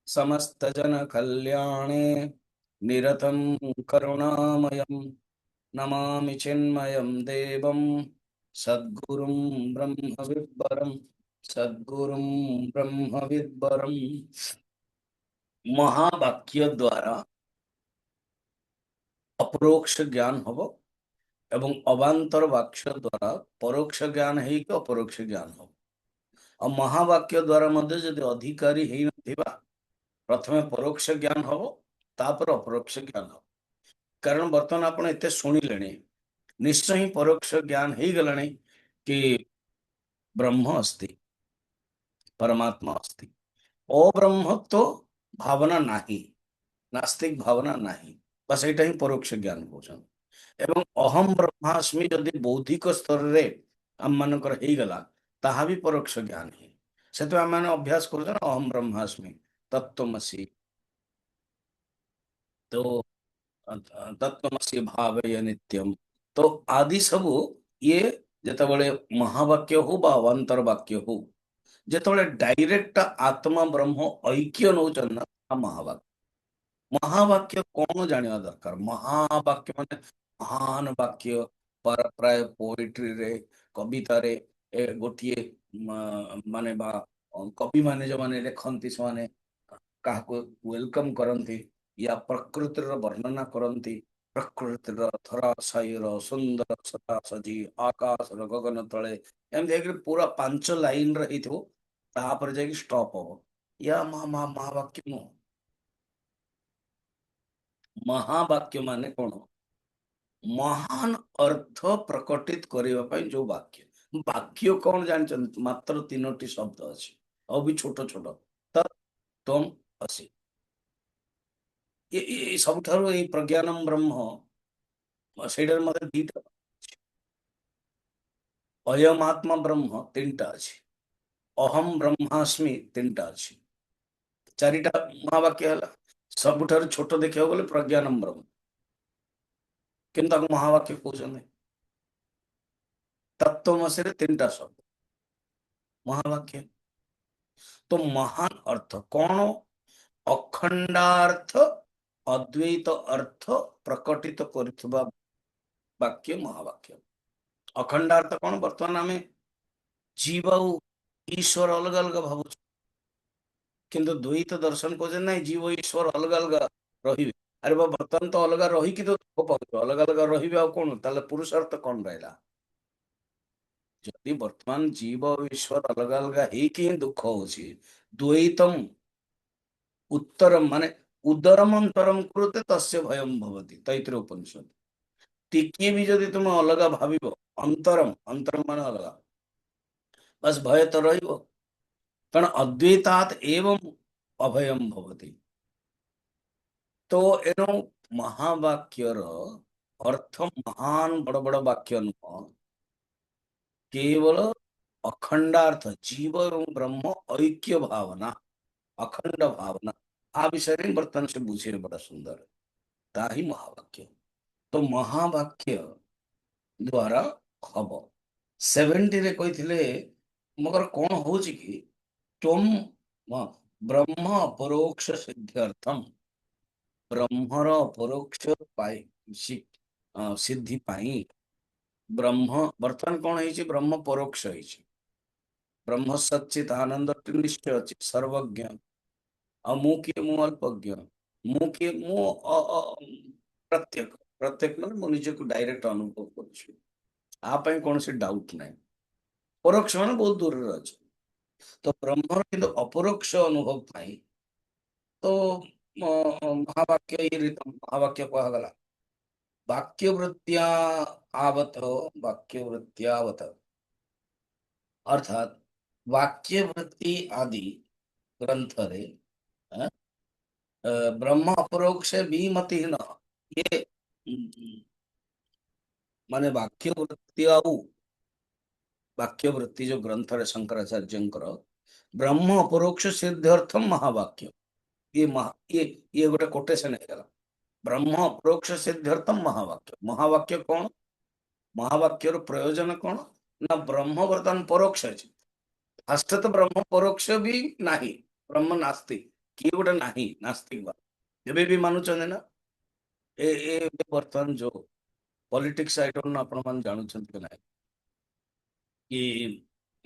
समस्त जन कल्याणे निरतं करुणामयं नमामि चिन्मयं देवं सद्गुरुं ब्रह्मविद्वरं सद्गुरुं ब्रह्मविद्वरं। महावाक्य द्वारा अपरोक्ष ज्ञान हब एवं अवांतर वाक्य द्वारा परोक्ष ज्ञान है कि अपरोक्ष ज्ञान हो। और महावाक्य द्वारा मध्य यदि अधिकारी है नथिबा प्रथमे परोक्ष ज्ञान हब तापर अपरोक्ष ज्ञान हब। कारण बर्तमान आपण एते शुणिले निश्चय ही परोक्ष ज्ञान हो गलानी कि ब्रह्म अस्ति परमात्मा अस्ति। अब्रह्म तो भावना नाही नास्तिक भावना नाही बस एटा ही परोक्ष ज्ञान कहउछन। एवं अहम ब्रह्मास्मि जदि बौद्धिक स्तर रे आम मानकर हो गला ताहा भी परोक्ष ज्ञान है। से तो आम माने अभ्यास कर अहम ब्रह्मास्मि तत्त्वमसि तो तत्त्वमसि भावय नित्यम। तो आदि सबू ये जेतबळे महावाक्य हो बा अवांतर वाक्य हो जेतबळे डायरेक्ट आत्मा ब्रह्म ऐक्य नौचन ना महावाक्य। महावाक्य कौन जानिया दरकार महावाक्य माने महान वाक्य पर प्राय पोएट्री रे कविता रे गोटिए माने बा कवि माने जो माने लेखन्ति से माने काहको वेलकम करन्ति या प्रकृतिर वर्णना करन्ति प्रकृतिर धराशायीर सुंदर सदा सजी आकाश गगन तले एम पूरा 5 लाइन रही थो तापर जाके स्टॉप हो या महावाक्य नु। महावाक्य माने कौन महान अर्थ प्रकटित करने ପାଇଁ जो वाक्य वाक्य कौन जान मात्र 3टी शब्द अच्छी और भी छोट छोट तत् त्वम असि ये सबुठारु ये प्रज्ञानम ब्रह्म सेडर मते दीटा अयम आत्मा ब्रह्म 3टा अच्छी अहम ब्रह्मास्मि 3टा अच्छी 4टा महावाक्य है। सबुठारु छोट देखियो बोले प्रज्ञानम ब्रह्म किंतु महावाक्य कहउछन तत्त्वमसि 3टा शब्द महावाक्य। तो महान अर्थ कौन अखंडार्थ अद्वैत अर्थ प्रकटित करिथबा वाक्य महावाक्य। अखंडार्थ कौन वर्तमान आम जीव और ईश्वर अलग अलग भावु किंतु द्वैत दर्शन कहे ना जीव ईश्वर अलग अलग रही। अरे बा बर्तमान तो अलग रही तो दुख पाऊ अलग अलग रही कौन ताले पुरुषार्थ कौन रहा जदि वर्तमान जीव और ईश्वर अलग अलग ही दुख हो द्वैतम उत्तरम माने उदरम अंतरम कुरुते तस्य भयम भवति तैतृय उपनिषद। टिके भी जदि तुम अलग भाविब अंतरम अंतरम माने अलग बस भय तो रहिबो कारण अद्वैतात एवं अभयम भवति। तो एनो महावाक्यर अर्थ महान बड़ बड़ वाक्य नुह केवल अखंडार्थ जीव एवं ब्रह्म ऐक्य भावना अखंड भावना आ विषय बर्तमान से बुझे बड़ा सुंदर ता ही महावाक्य। तो महावाक्य द्वारा हम 70 रे कही मगर कौन हो कि तुम ब्रह्म परोक्ष सिद्ध्यर्थम ब्रह्मर परोक्ष सिद्धि पाई ब्रह्म बर्तमान कौन है ब्रह्म परोक्ष है ब्रह्म सच्चित आनंद निश्चय अच्छी सर्वज्ञ आ मु किए मु अल्पज्ञ मु किए मु प्रत्येक प्रत्येक मतलब मु निज को डायरेक्ट अनुभव कर कौन सी डाउट ना परोक्ष मान बहुत दूर अच्छे। तो ब्रह्म किंतु अपरोक्ष अनुभव पाई तो महावाक्य ही रीत महावाक्य कहगला वाक्य वृत्तिया आवत वाक्य वृत्तियावत अर्थात वाक्य वृत्ति आदि ग्रंथ रे अ, ब्रह्म अपरोक्ष भी मति न ये माने वाक्य वृत्ति आउ वाक्य वृत्ति जो ग्रंथ रे शंकराचार्य ब्रह्म अपरोक्ष सिद्ध्यर्थम महावाक्य ये ये गोटे कोटेशन है ब्रह्म अपरोक्ष सिद्ध्यर्थम महावाक्य। महावाक्य कौन महावाक्य प्रयोजन कौन ना ब्रह्म वर्तमान परोक्ष है फास्ट तो ब्रह्म परोक्ष भी नहीं ब्रह्म नास्ति किए गोटे नाही नास्तिक बा ଏବେ ବି ମାନୁଛନ୍ତି ନା ଏ ଏ ଏବେ ବର୍ତ୍ତମାନ ଯୋଉ ପଲିଟିକ୍ସ ଆଇ ଡୋଣ୍ଟ नो ଆପଣ ମାନେ ଜାଣୁଛନ୍ତି କି ନାହିଁ କି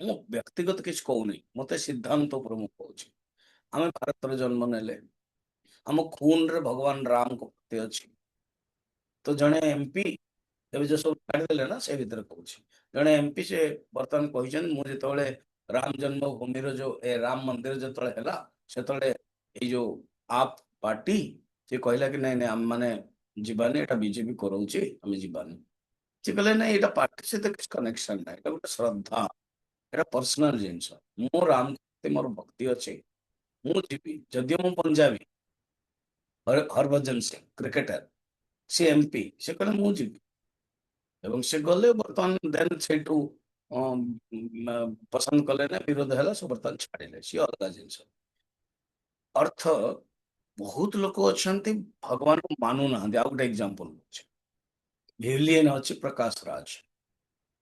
ମୁଁ ବ୍ୟକ୍ତିଗତ କିଛି କହୁନି ମତେ ସିଦ୍ଧାନ୍ତ ଉପରେ ମୁଁ କହୁଛି ଆମେ ଭାରତରେ ଜନ୍ମ ନେଲେ ଆମ ଖୁନରେ ଭଗବାନ ରାମଙ୍କ ପ୍ରତି ଅଛି ତ ଜଣେ ଏମପି ଏବେ ଯୋଉ ସବୁ ଛାଡ଼ିଦେଲେ ନା ସେ ଭିତରେ କହୁଛି ଜଣେ ଏମପି ସେ ବର୍ତ୍ତମାନ କହିଛନ୍ତି ମୁଁ ଯେତେବେଳେ ରାମ ଜନ୍ମଭୂମିର ଯୋଉ ରାମ ମନ୍ଦିର ଯେତେବେଳେ ହେଲା ସେତେବେଳେ ଏଇ ଯୋଉ ଆପ୍ ପାର୍ଟି ସେ କହିଲା କି ନାଇଁ ନାଇଁ ଆମେ ମାନେ ଯିବାନି ଏଟା ବିଜେପି କରଉଛି ଆମେ ଯିବାନି ସେ କହିଲେ ନାଇଁ ଏଇଟା ପାର୍ଟି ସହିତ କିଛି କନେକ୍ସନ ନାହିଁ ଏଟା ଗୋଟେ ଶ୍ରଦ୍ଧା ଏଟା ପର୍ସନାଲ ଜିନିଷ ମୁଁ ରାମ ପ୍ରତି ମୋର ଭକ୍ତି ଅଛି ମୁଁ ଯିବି ଯଦିଓ ମୁଁ ପଞ୍ଜାବୀ ହରଭଜନ ସିଂ କ୍ରିକେଟର ସେ ଏମପି ସେ କହିଲେ ମୁଁ ଯିବି ଏବଂ ସେ ଗଲେ ବର୍ତ୍ତମାନ ଦେନ୍ ସେଇଠୁ ପସନ୍ଦ କଲେ ନା ବିରୋଧ ହେଲା ସେ ବର୍ତ୍ତମାନ ଛାଡ଼ିଲେ ସିଏ ଅଲଗା ଜିନିଷ ଅର୍ଥ ବହୁତ ଲୋକ ଅଛନ୍ତି ଭଗବାନଙ୍କୁ ମାନୁନାହାନ୍ତି ଆଉ ଗୋଟେ ଏକ୍ସାମ୍ପଲ ଅଛି ଭିଲିଏନ ଅଛି ପ୍ରକାଶ ରାଜ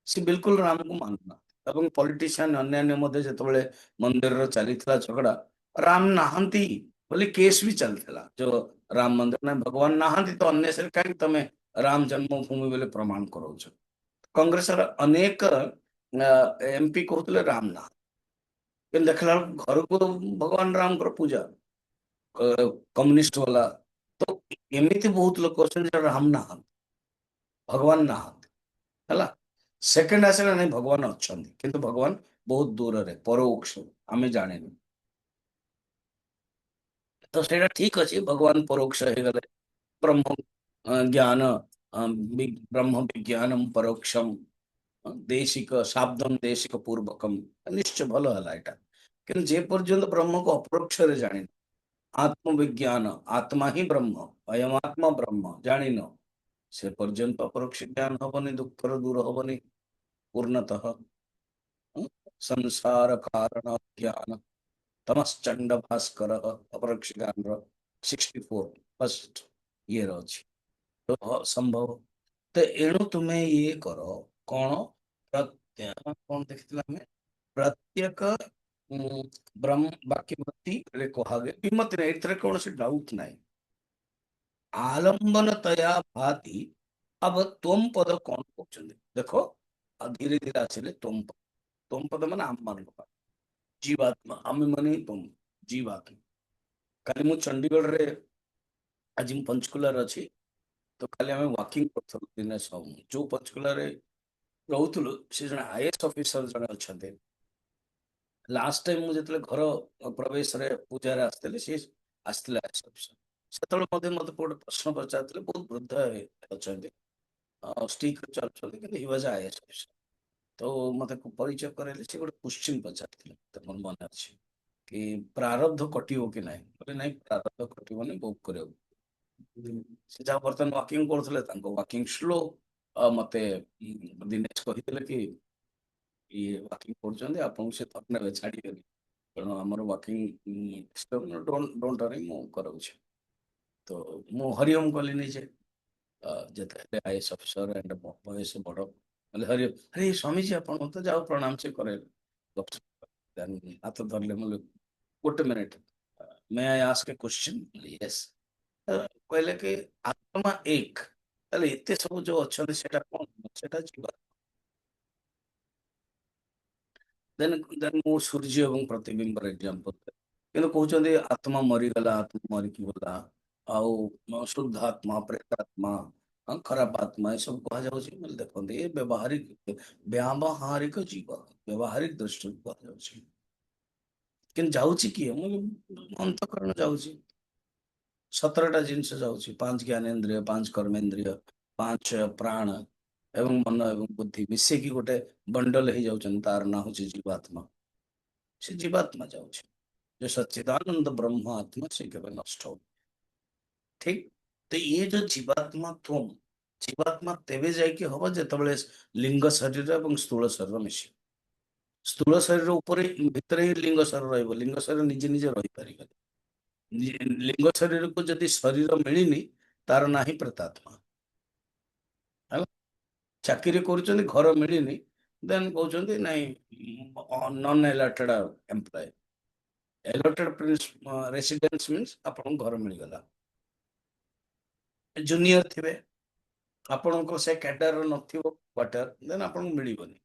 ସେ ବିଲକୁଲ ରାମକୁ ମାନୁନାହାନ୍ତି ଏବଂ ପଲିଟିସିଆନ ଅନ୍ୟାନ୍ୟ ମଧ୍ୟ ଯେତେବେଳେ ମନ୍ଦିରର ଚାଲିଥିଲା ଝଗଡା ରାମ ନାହାନ୍ତି ବୋଲି କେସ୍ ବି ଚାଲିଥିଲା ଯୋଉ ରାମ ମନ୍ଦିର ନା ଭଗବାନ ନାହାନ୍ତି ତ ଅନ୍ୟ କାହିଁକି ତମେ ରାମ ଜନ୍ମଭୂମି ବୋଲି ପ୍ରମାଣ କରାଉଛ କଂଗ୍ରେସର ଅନେକ ଏମପି କହୁଥିଲେ ରାମ ନାହାନ୍ତି କିନ୍ତୁ ଦେଖିଲା ବେଳକୁ ଘରକୁ ଭଗବାନ ରାମଙ୍କର ପୂଜା କମ୍ୟୁନିଷ୍ଟ ବାଲା ତ ଏମିତି ବହୁତ ଲୋକ ଅଛନ୍ତି ଯୋଉ ରାମ ନାହାନ୍ତି ଭଗବାନ ନାହାନ୍ତି ହେଲା ସେକେଣ୍ଡ ଆସିଲା ନାଇଁ ଭଗବାନ ଅଛନ୍ତି କିନ୍ତୁ ଭଗବାନ ବହୁତ ଦୂରରେ ପରୋକ୍ଷ ଆମେ ଜାଣିନୁ ତ ସେଇଟା ଠିକ ଅଛି ଭଗବାନ ପରୋକ୍ଷ ହେଇଗଲେ ବ୍ରହ୍ମ ଜ୍ଞାନ ବ୍ରହ୍ମ ବିଜ୍ଞାନम ପରୋକ୍ଷମ ଦେଶିକ ଶାବ୍ଦମ ଦେଶିକ ପୂର୍ବକମ ନିଶ୍ଚୟ ଭଲ ହେଲା ଏଇଟା କିନ୍ତୁ ଯେ ପର୍ଯ୍ୟନ୍ତ ବ୍ରହ୍ମକୁ ଅପରୋକ୍ଷରେ ଜାଣିନ ଆତ୍ମବିଜ୍ଞାନ ଆତ୍ମା ହିଁ ବ୍ରହ୍ମ ଅୟମ ଆତ୍ମା ବ୍ରହ୍ମ ଜାଣିନ ସେ ପର୍ଯ୍ୟନ୍ତ ଅପରୋକ୍ଷ ଜ୍ଞାନ ହବନି ଦୁଃଖର ଦୂର ହବନି ପୂର୍ଣ୍ଣତଃ संसार कारण ज्ञान तमश्चंड भास्कर अपरोक्ष ज्ञान 64 फर्स्ट ये अछि तो संभव तो एणु तुम्हें ये करो कौन कौन देखिथिला हमें प्रत्येक ब्रह्म वाक्यवती रे कहागे विमत रे एथरे कौन से डाउट नहीं आलंबनतया भाति अब तुम पद कौन कहउछन्ते देखो धीरे धीरे आसिले तुम पद माने आम मान जीवात्मा आम माने तुम जीवात्मा काली मु चंडीगढ़ रे आज मु पंचकुला रे अछि तो काली आम वॉकिंग करथल दिने सब जो पंचकुला रे रहउथुल से जने आईएएस ऑफिसर जने अछन्ते लास्ट टाइम मु जेतले घर प्रवेश रे पूजा रे आस्तले से आस्तले आईएएस ऑफिसर सेतले मध्ये मते कोड प्रश्न पचारतले बहुत वृद्ध अछन्ते स्टिक चलछन्ते कि ही वाज आईएएस ऑफिसर तो मते परिचय करेले से गोटे क्वेश्चन पचारतले तो मन मन अछि कि प्रारब्ध कटियो कि नहीं बोले नहीं प्रारब्ध कटिबनी भोग करियो से जहाँ बर्तमान वॉकिंग करथले तांको वॉकिंग स्लो मते दिनेश कहितले कि ये वॉकिंग करछन्ते आपन से थकने वे छाडी देबे कारण हमर वॉकिंग सिस्टम डोंट रही मु कराउछ तो मु हरिओम कली नहीं जे जेते आईएएस ऑफिसर एंड बॉयस बड़ बोले हरिओम अरे स्वामी जी आपन तो जाओ प्रणाम से करे हाथ धरले बोले गोटे minute may I ask A question yes कहले कि आत्मा एक ताले एते सब जो अछन सेटा कोन सेटा जीवा देन मु सूर्य एवं प्रतिबिंब एग्जांपल किंतु कहउछन्ते आत्मा मरिगला आत्मा मरिकी गला आउ शुद्ध आत्मा प्रेतात्मा खराब आत्मा ये सब कहा जाउछि बोले देखंते ये व्यावहारिक जीव व्यावहारिक दृष्टि कहा जाउछि किन जाउछि कि अंतकरण जाउछि 17टा जिनिस जाउछि 5 ज्ञानेन्द्रिय 5 कर्मेन्द्रिय 5 प्राण एवं मन एवं बुद्धि मिसे की गोटे बंडल हो जाउछन तार ना होछि जीवात्मा से जीवात्मा जाउछि जो सच्चिदानंद ब्रह्म आत्मा से केवल नष्ट हो ठीक तो ये जो जीवात्मा तुम जीवात्मा तेबे जाय कि हबो जेतबेले लिंग शरीर एवं स्थूल शरीर मिसी स्थूल शरीर ऊपर भितर ही लिंग शरीर रहइबो लिंग शरीर निजे निजे रहि परिबो लिंग शरीर को जदि शरीर मिलिनी तार ना ही प्रेतात्मा है चाकरी करूଛନ୍ତି घर मिलिनी देन कहउଛନ୍ତି नहीं non allotted employee allotted residence means आपन घर मिल गला। जूनियर थिबे आपन को से कैडर नथिबो क्वार्टर देन आपन मिलिबनी।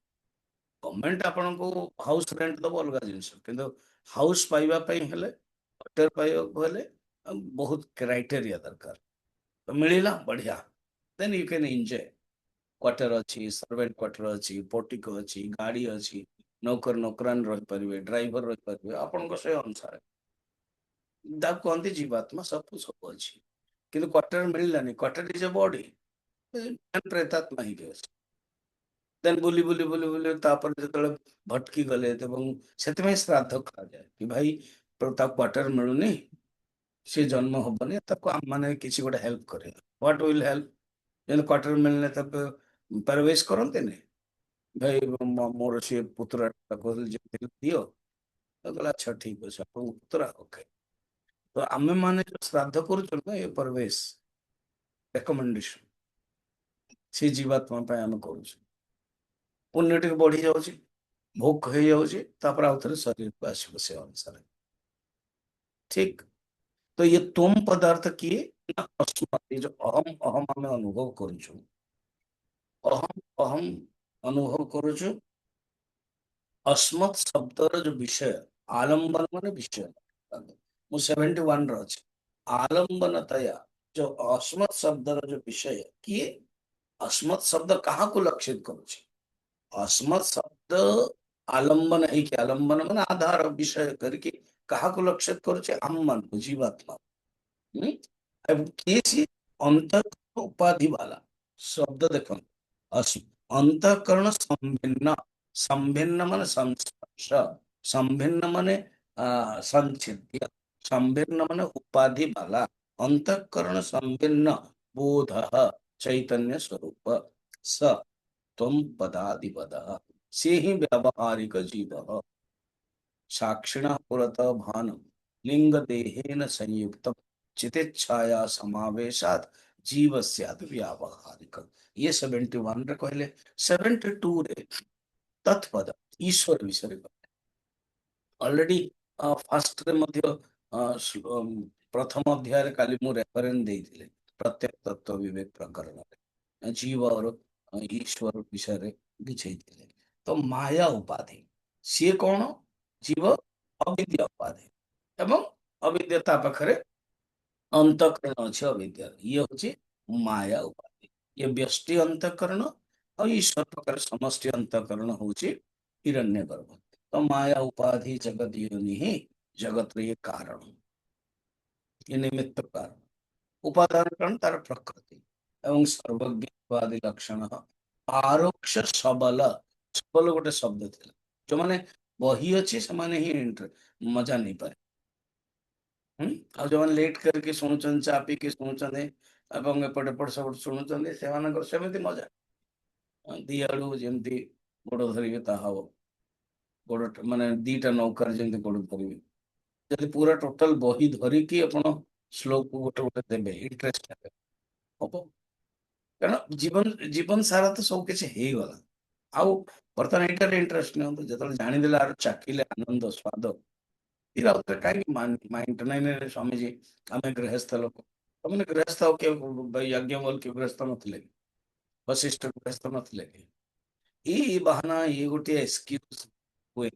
गवर्नमेंट आपन को हाउस रेंट दबो अलग जिनिस किंतु हाउस पाइबा पई हेले क्वार्टर पाइबा को हेले बहुत क्राइटेरिया दरकार। तो मिलिला बढ़िया then you can enjoy. Quarter अच्छी सर्वेंट क्वार्टर अच्छी पोर्टिको अच्छी गाड़ी अच्छी नौकर नौकरान रही परिवे ड्राइवर रही परिवे आपन को से अनुसार दा कहते जीवात्मा सब सब अच्छी किंतु क्वार्टर मिललानी क्वार्टर इज अ बॉडी प्रेतात्मा ही गए देन बुली बुली बुली बुली तापर जेतले भटकी गले ଏବଂ ସେଥିପାଇଁ ଶ୍ରାଦ୍ଧ କରାଯାଏ କି ଭାଇ ତାକୁ କ୍ୱାର୍ଟର ମିଳୁନି ସେ ଜନ୍ମ ହବନି ତାକୁ ଆମ ମାନେ କିଛି ଗୋଟେ ହେଲ୍ପ କରିବା ହ୍ୱାଟ ୱିଲ୍ ହେଲ୍ପ ଯେମିତି କ୍ୱାର୍ଟର ମିଳିଲେ ତାକୁ ପରିବେଶ କରନ୍ତିନି ଭାଇ ମୋର ସେ ପୁତୁରା କହିଲେ ଯେମିତି ଦିଅ କହିଲା ଆଚ୍ଛା ଠିକ ଅଛି ଆପଣଙ୍କ ପୁତୁରା ଓକେ ତ ଆମେ ମାନେ ଯୋଉ ଶ୍ରାଦ୍ଧ କରୁଛୁ ନା ଏ ପରିବେଶ ରେକମେଣ୍ଡେସନ ସେ ଜୀବାତ୍ମା ପାଇଁ ଆମେ କରୁଛୁ पुण्य टिके बढ़ी जाଉଛି भोग हो जाଉଛି तापर आउ थे शरीर को आसो से अनुसार ठीक। तो ये तुम पदार्थ किए ना अस्मत् जो अहम अहम आम अनुभव करुचु अहम अहम अनुभव करुचु अस्मत् शब्दर जो विषय आलंबन मान विषय मु 71 अच्छी आलंबनतया जो अस्मत् शब्दर जो विषय किए अस्मत् शब्द क्या लक्षित करुच्ची अस्मत् शब्द आलंबन है कि आलंबन मान आधार विषय करके कहा लक्षित करुचे आम मान जीवात्मा किसी अंतःकरण उपाधि वाला शब्द देख अंतःकरण संभिन्न संभिन्न मान संस्पर्श संभिन्न माने संचित्य संभिन्न माने उपाधि वाला अंतःकरण संभिन्न बोध चैतन्य स्वरूप स त्वं पदादिपद से ही व्यावहारिक जीव साक्षिण पुरतः भान लिंग देहेन संयुक्त चितिच्छाया समावेशात जीव स्यात् व्यावहारिक ये 71 रे कहले 72 रे तत्पद ईश्वर विषय ऑलरेडी फास्ट रे मध्य प्रथम अध्याय काली मु रेफरेंस देइथिले प्रत्येक तत्व विवेक प्रकरण रे जीव और ईश्वर विषय रे बुझेइथिले तो माया उपाधि सी कौन जीव अविद्या उपाधि एवं अविद्यता पाखरे अंतःकरण अच्छे अविद्या ये हूँ माया उपाधि ये व्यष्टि अंतःकरण और ईश्वर प्रकार समष्टि अंतःकरण हूँ हिरण्यगर्भ तो माया उपाधि जगत योनि ही जगत ये कारण ये निमित्त कारण उपादान कारण तार प्रकृति एवं सर्वज्ञ उपाधि लक्षण आरोक्ष सबल सबल गोटे शब्द थे जो माने बही अच्छी से माने ही मजा नहीं पाए ଆଉ ଯୋଉମାନେ ଲେଟ୍ କରିକି ଶୁଣୁଛନ୍ତି ଚା ପିଇକି ଶୁଣୁଛନ୍ତି ଏବଂ ଏପଟ ଏପଟ ସେପଟ ଶୁଣୁଛନ୍ତି ସେମାନଙ୍କର ସେମିତି ମଜା ଦି ଆଡୁ ଯେମିତି ଗୋଡ ଧରିବେ ତାହା ହବ ଗୋଡ ମାନେ ଦିଟା ନୌକାରେ ଯେମିତି ଗୋଡ ଧରିବେ ଯଦି ପୁରା ଟୋଟାଲ ବହି ଧରିକି ଆପଣ ଶ୍ଲୋକକୁ ଗୋଟେ ଗୋଟେ ଦେବେ ଇଣ୍ଟରେଷ୍ଟ ହେବେ ହବ କାରଣ ଜୀବନ ଜୀବନ ସାରା ତ ସବୁ କିଛି ହେଇଗଲା ଆଉ ବର୍ତ୍ତମାନ ଏଇଟାରେ ଇଣ୍ଟରେଷ୍ଟ ନିଅନ୍ତୁ ଯେତେବେଳେ ଜାଣିଦେଲେ ଆର ଚାଖିଲେ ଆନନ୍ଦ ସ୍ୱାଦ कहीं माइंड नहीं स्वामी जी आम गृहस्थ लोक तुमने गृहस्थ के यज्ञवल के गृहस्थ नथिले वशिष्ठ गृहस्थ नथिले ई बहाना ये गोटे एक्सक्यूज हुए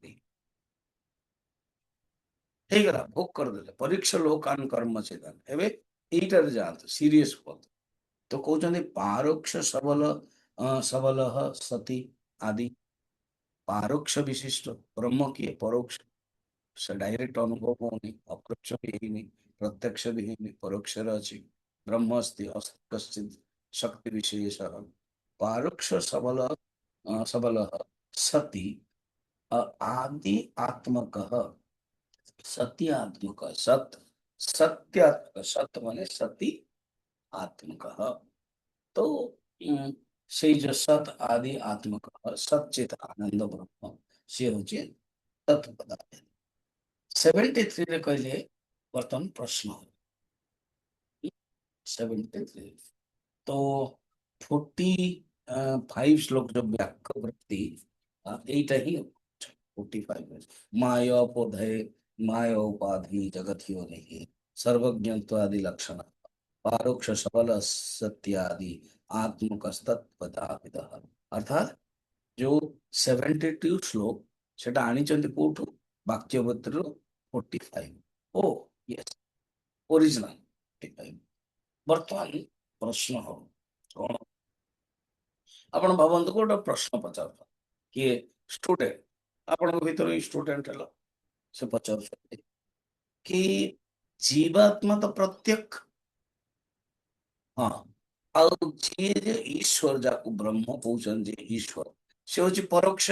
नहीं गला भोग करदे परीक्षा लोकान कर्म चेतन एवं यहीटार जातु सीरीयस हुआ तो कहते पारोक्ष सबल सबल सती आदि पारोक्ष विशिष्ट ब्रह्म किए परोक्ष से डायरेक्ट अनुभव होनी अप्रत्यक्ष भी है प्रत्यक्ष भी है परोक्ष अच्छी ब्रह्म अस्ति कश्चित शक्ति विशेष पारोक्ष सबल सबल सति आदि आत्मक सत्य आत्मक सत सत्यात्मक सत माने सती आत्मक तो से जो सत आदि आत्मक सचित आनंद ब्रह्म से हूँ तत्पदार्थ 73 रे कहले बर्तमान प्रश्न 73 तो 45 श्लोक जो व्याख्या वृत्ति यहीटा ही 45 माया पोधे माया उपाधि जगत यो नहीं सर्वज्ञत्वादि लक्षण पारोक्ष सबल सत्यादि आत्मकस्तत्पदापिद अर्थात जो 72 श्लोक সেটা আনিଛନ୍ତି কোଉଠୁ ବାକ୍ୟବତ୍ରରୁ 45 ଓ ୟେସ୍ ଓରିଜିନାଲ 45 ବର୍ତ୍ତମାନ ପ୍ରଶ୍ନ ହବ କଣ ଆପଣ ଭାବନ୍ତୁ ଗୋଟେ ପ୍ରଶ୍ନ ପଚାରୁଛ କିଏ ଷ୍ଟୁଡେଣ୍ଟ ଆପଣଙ୍କ ଭିତରୁ ଷ୍ଟୁଡେଣ୍ଟ ହେଲା ସେ ପଚାରୁଛନ୍ତି କି जीवात्मा तो प्रत्यक हाँ ଆଉ ଯିଏ ଯେ ଈଶ୍ୱର ଯାହାକୁ ବ୍ରହ୍ମ କହୁଛନ୍ତି ଯେ ଈଶ୍ୱର ସେ ହଉଛି ପରୋକ୍ଷ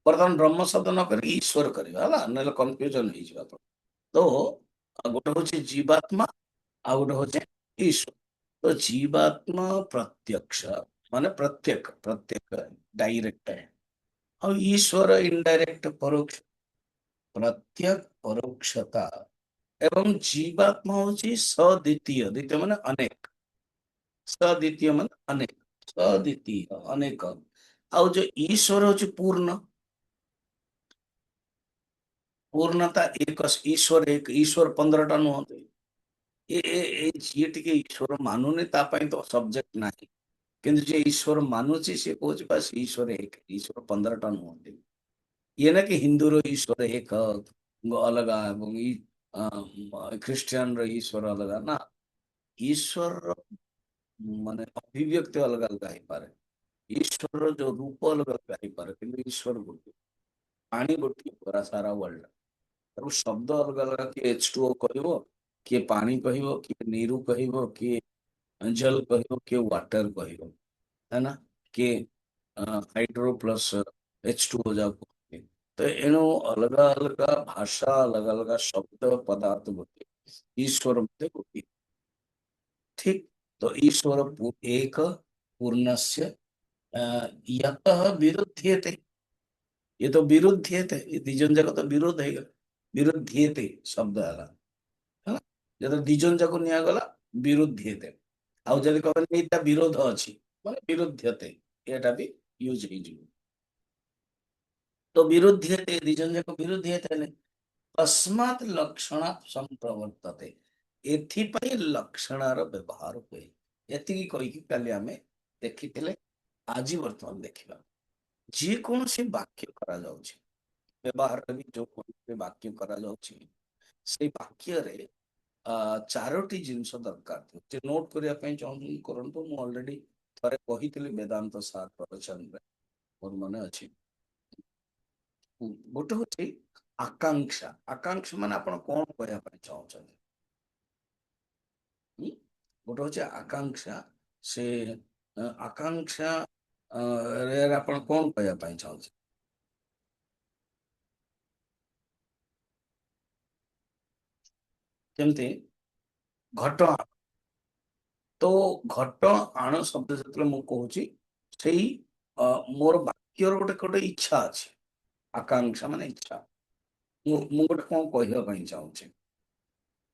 ବର୍ତ୍ତମାନ ବ୍ରହ୍ମ ଶବ୍ଦ ନ କରି ଈଶ୍ୱର କରିବା ହେଲା ନହେଲେ କନଫ୍ୟୁଜନ ହେଇଯିବ ଆପଣ ତ ଗୋଟେ ହଉଛି ଜୀବାତ୍ମା ଆଉ ଗୋଟେ ହଉଛି ଈଶ୍ୱର ତ ଜୀବାତ୍ମା ପ୍ରତ୍ୟକ୍ଷ ମାନେ ପ୍ରତ୍ୟେକ ପ୍ରତ୍ୟେକ ଡାଇରେକ୍ଟ ଆଉ ଈଶ୍ୱର ଇନଡାଇରେକ୍ଟ ପରୋକ୍ଷ ପ୍ରତ୍ୟକ ପରୋକ୍ଷତା ଏବଂ ଜୀବାତ୍ମା ହଉଛି ସଦ୍ୱିତୀୟ ଦ୍ୱିତୀୟ ମାନେ ଅନେକ ସଦ୍ୱିତୀୟ ମାନେ ଅନେକ ସଦ୍ୱିତୀୟ ଅନେକ ଆଉ ଯୋଉ ଈଶ୍ୱର ହଉଛି ପୂର୍ଣ୍ଣ ପୂର୍ଣ୍ଣତା ଏକ ଈଶ୍ୱର ଏକ ଈଶ୍ୱର 15ଟା ନୁହନ୍ତି ଯିଏ ଟିକେ ଈଶ୍ୱର ମାନୁନି ତା ପାଇଁ ତ ସବଜେକ୍ଟ ନାହିଁ କିନ୍ତୁ ଯିଏ ଈଶ୍ୱର ମାନୁଛି ସେ କହୁଛି ବାସ୍ ଈଶ୍ୱର ଏକ ଈଶ୍ୱର 15ଟା ନୁହନ୍ତି ଇଏ ନା କି ହିନ୍ଦୁର ଈଶ୍ୱର ଏକ ଅଲଗା ଏବଂ ଖ୍ରୀଷ୍ଟିଆନର ଈଶ୍ୱର ଅଲଗା ନା ଈଶ୍ୱରର ମାନେ ଅଭିବ୍ୟକ୍ତି ଅଲଗା ଅଲଗା ହେଇପାରେ ଈଶ୍ୱରର ଯୋଉ ରୂପ ଅଲଗା ଅଲଗା ହେଇପାରେ କିନ୍ତୁ ଈଶ୍ୱର ଗୋଟିଏ ପାଣି ଗୋଟିଏ ପୁରା ସାରା ୱାର୍ଲଡ ତାକୁ ଶବ୍ଦ ଅଲଗା ଅଲଗା କିଏ H2O କହିବ କିଏ ପାଣି କହିବ କିଏ ନିରୁ କହିବ କିଏ ଜଲ କହିବ କିଏ ୱାଟର କହିବ है ना କିଏ ହାଇଡ୍ରୋ ପ୍ଲସ୍ H2O ଯାହାକୁ କହନ୍ତି ତ ଏଣୁ ଅଲଗା ଅଲଗା ଭାଷା ଅଲଗା ଅଲଗା ଶବ୍ଦ ପଦାର୍ଥ ଗୋଟିଏ ଈଶ୍ୱର ମଧ୍ୟ ଗୋଟିଏ ठीक तो ईश्वर एक पूर्णस्य यतः विरुध्यते ये तो विरुध्यते ये ଦି ଜଣ ଯାକ ତ ବିରୋଧ ହେଇଗଲା ବିରୁଧ୍ୟେତେ ଶବ୍ଦ ହେଲା ହେଲା ଯେତେବେଳେ ଦି ଜଣ ଯାକ ନିଆଗଲା ବିରୁଧ୍ୟେତେ ଆଉ ଯଦି କହିବେ ଏଇଟା ବିରୋଧ ଅଛି ମାନେ ବିରୁଧ୍ୟତେ ଏଟା ବି ୟୁଜ ହେଇଯିବ ତ ବିରୁଧ୍ୟେତେ ଦି ଜଣ ଯାକ ବିରୁଧ୍ୟେତେ ହେଲେ ତସ୍ମାତ୍ ଲକ୍ଷଣ ସମ୍ପ୍ରବର୍ତ୍ତତେ ଏଥିପାଇଁ ଲକ୍ଷଣର ବ୍ୟବହାର ହୁଏ ଏତିକି କହିକି କାଲି ଆମେ ଦେଖିଥିଲେ ଆଜି ବର୍ତ୍ତମାନ ଦେଖିବା ଯେକୌଣସି ବାକ୍ୟ କରାଯାଉଛି ବ୍ୟବହାରରେ ବି ଯୋଉ କୌଣସି ବାକ୍ୟ କରାଯାଉଛି ସେଇ ବାକ୍ୟରେ ଚାରୋଟି ଜିନିଷ ଦରକାର ଯେ ନୋଟ କରିବା ପାଇଁ ଚାହୁଁଛନ୍ତି କରନ୍ତୁ ମୁଁ ଅଲରେଡି ଥରେ କହିଥିଲି ବେଦାନ୍ତ ସାର ପ୍ରବଚନରେ ମୋର ମନେ ଅଛି ଗୋଟେ ହଉଛି ଆକାଂକ୍ଷା ଆକାଂକ୍ଷା ମାନେ ଆପଣ କଣ କହିବା ପାଇଁ ଚାହୁଁଛନ୍ତି ଗୋଟେ ହଉଛି ଆକାଂକ୍ଷା ସେ ଆକାଂକ୍ଷା ରେ ଆପଣ କଣ କହିବା ପାଇଁ ଚାହୁଁଛନ୍ତି ଯେମିତି ଘଟ ତ ଘଟ ଆଣ ଶବ୍ଦ ଯେତେବେଳେ ମୁଁ କହୁଛି ସେଇ ମୋର ବାକ୍ୟର ଗୋଟେ ଗୋଟେ ଇଚ୍ଛା ଅଛି ଆକାଂକ୍ଷା ମାନେ ଇଚ୍ଛା ମୁଁ ଗୋଟେ କଣ କହିବା ପାଇଁ ଚାହୁଁଛି